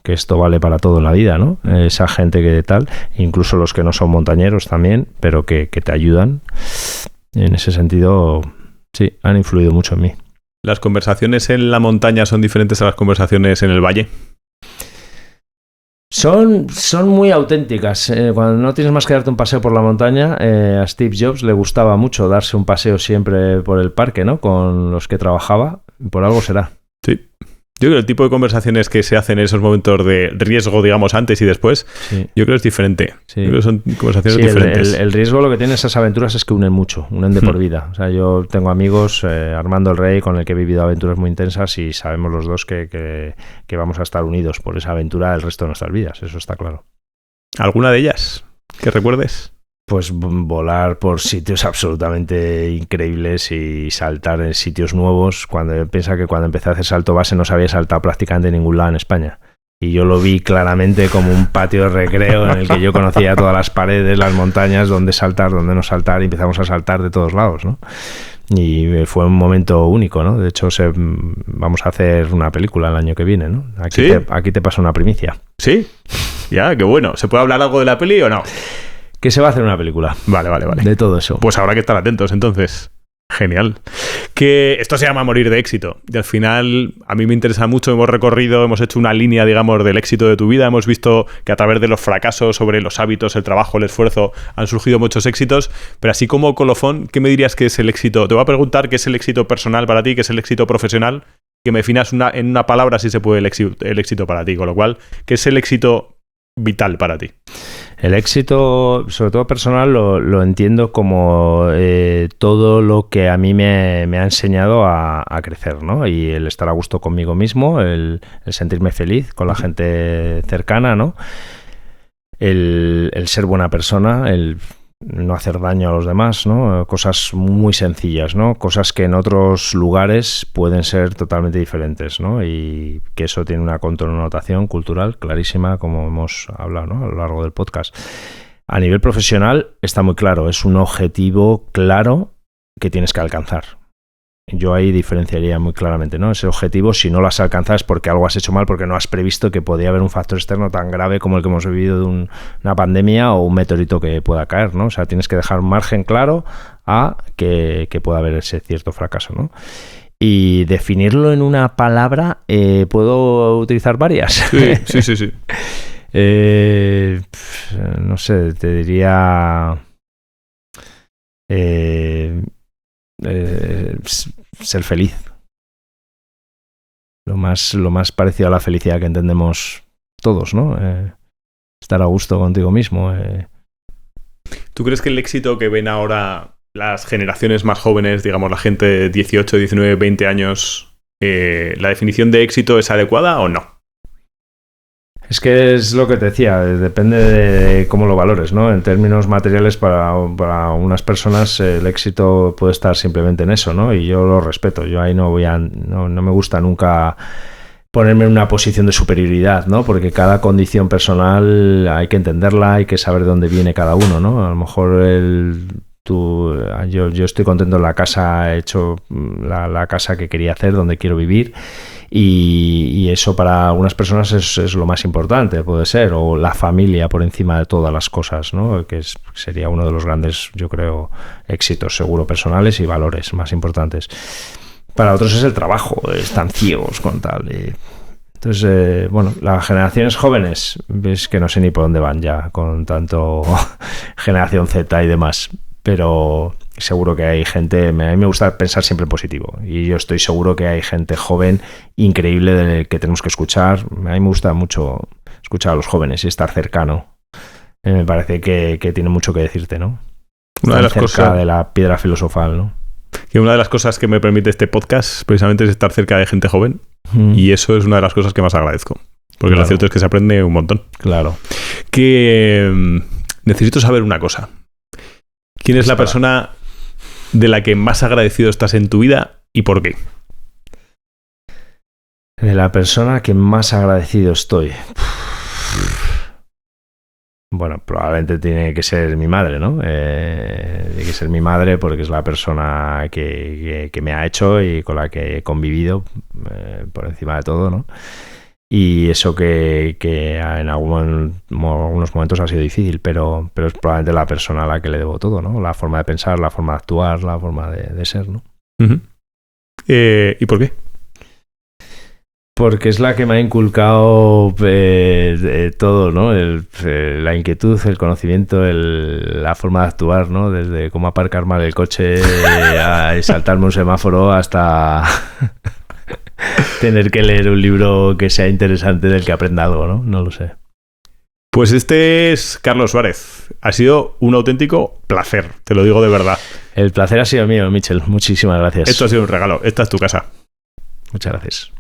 que esto vale para todo en la vida, ¿no? Esa gente que tal, incluso los que no son montañeros también, pero que te ayudan. En ese sentido, sí, han influido mucho en mí. ¿Las conversaciones en la montaña son diferentes a las conversaciones en el valle? Son muy auténticas. Cuando no tienes más que darte un paseo por la montaña, a Steve Jobs le gustaba mucho darse un paseo siempre por el parque, ¿no? Con los que trabajaba. Por algo será. Sí. Yo creo que el tipo de conversaciones que se hacen en esos momentos de riesgo, digamos, antes y después, sí, yo creo que es diferente. Sí. Yo creo que son conversaciones diferentes. El riesgo, lo que tienen esas aventuras es que unen mucho, unen de por vida. O sea, yo tengo amigos, Armando el Rey, con el que he vivido aventuras muy intensas, y sabemos los dos que vamos a estar unidos por esa aventura el resto de nuestras vidas. Eso está claro. ¿Alguna de ellas que recuerdes? Pues volar por sitios absolutamente increíbles y saltar en sitios nuevos. Piensa que cuando empecé a hacer salto base no se había saltado prácticamente en ningún lado en España. Y yo lo vi claramente como un patio de recreo en el que yo conocía todas las paredes, las montañas, dónde saltar, dónde no saltar, y empezamos a saltar de todos lados, ¿no? Y fue un momento único, ¿no? De hecho, vamos a hacer una película el año que viene, ¿no? Aquí te paso una primicia. ¿Sí? Ya, qué bueno. ¿Se puede hablar algo de la peli o no? Que se va a hacer una película. Vale. De todo eso. Pues habrá que estar atentos, entonces. Genial. Que esto se llama morir de éxito. Y al final, a mí me interesa mucho. Hemos hecho una línea, digamos, del éxito de tu vida. Hemos visto que a través de los fracasos sobre los hábitos, el trabajo, el esfuerzo, han surgido muchos éxitos. Pero así como colofón, ¿qué me dirías que es el éxito? Te voy a preguntar qué es el éxito personal para ti, qué es el éxito profesional. Que me definas en una palabra si se puede el éxito para ti. Con lo cual, ¿qué es el éxito vital para ti? El éxito, sobre todo personal, lo entiendo como todo lo que a mí me ha enseñado a crecer, ¿no? Y el estar a gusto conmigo mismo, el sentirme feliz con la gente cercana, ¿no? El ser buena persona, el no hacer daño a los demás, ¿no? Cosas muy sencillas, ¿no? Cosas que en otros lugares pueden ser totalmente diferentes, ¿no? Y que eso tiene una connotación cultural clarísima, como hemos hablado, ¿no? A lo largo del podcast. A nivel profesional está muy claro, es un objetivo claro que tienes que alcanzar. Yo ahí diferenciaría muy claramente, ¿no? Ese objetivo, si no lo has alcanzado es porque algo has hecho mal, porque no has previsto que podía haber un factor externo tan grave como el que hemos vivido de una pandemia o un meteorito que pueda caer, ¿no? O sea, tienes que dejar un margen claro a que pueda haber ese cierto fracaso, ¿no? Y definirlo en una palabra, ¿puedo utilizar varias? Sí. No sé, te diría... ser feliz, lo más parecido a la felicidad que entendemos todos, ¿no? Estar a gusto contigo mismo. ¿Tú crees que el éxito que ven ahora las generaciones más jóvenes, digamos la gente de 18, 19, 20 años, la definición de éxito es adecuada o no? Es que es lo que te decía, depende de cómo lo valores, ¿no? En términos materiales, para unas personas el éxito puede estar simplemente en eso, ¿no? Y yo lo respeto, yo ahí no me gusta nunca ponerme en una posición de superioridad, ¿no? Porque cada condición personal hay que entenderla, hay que saber de dónde viene cada uno, ¿no? A lo mejor yo estoy contento en la casa, he hecho la casa que quería hacer, donde quiero vivir. Y eso para algunas personas es lo más importante, puede ser, o la familia por encima de todas las cosas, ¿no? Que sería uno de los grandes, yo creo, éxitos seguro personales y valores más importantes. Para otros es el trabajo, están ciegos con tal. Entonces, las generaciones jóvenes, ves que no sé ni por dónde van ya con tanto generación Z y demás, pero seguro que hay gente, a mí me gusta pensar siempre en positivo y yo estoy seguro que hay gente joven increíble de que tenemos que escuchar. A mí me gusta mucho escuchar a los jóvenes y estar cercano. Me parece que tiene mucho que decirte, ¿no? Una de las cosas de la piedra filosofal, ¿no? Que una de las cosas que me permite este podcast precisamente es estar cerca de gente joven y eso es una de las cosas que más agradezco. Porque lo cierto es que se aprende un montón. Claro. Que necesito saber una cosa. ¿Quién es la persona de la que más agradecido estás en tu vida y por qué? De la persona que más agradecido estoy. Bueno, probablemente tiene que ser mi madre, ¿no? Tiene que ser mi madre porque es la persona que me ha hecho y con la que he convivido por encima de todo, ¿no? Y eso que en algunos momentos ha sido difícil, pero es probablemente la persona a la que le debo todo, ¿no? La forma de pensar, la forma de actuar, la forma de ser, ¿no? Uh-huh. ¿Y por qué? Porque es la que me ha inculcado todo, ¿no? La inquietud, el conocimiento, la forma de actuar, ¿no? Desde cómo aparcar mal el coche a saltarme un semáforo hasta tener que leer un libro que sea interesante del que aprenda algo, ¿no? No lo sé. Pues este es Carlos Suárez. Ha sido un auténtico placer, te lo digo de verdad. El placer ha sido mío, Michel. Muchísimas gracias. Esto ha sido un regalo. Esta es tu casa. Muchas gracias.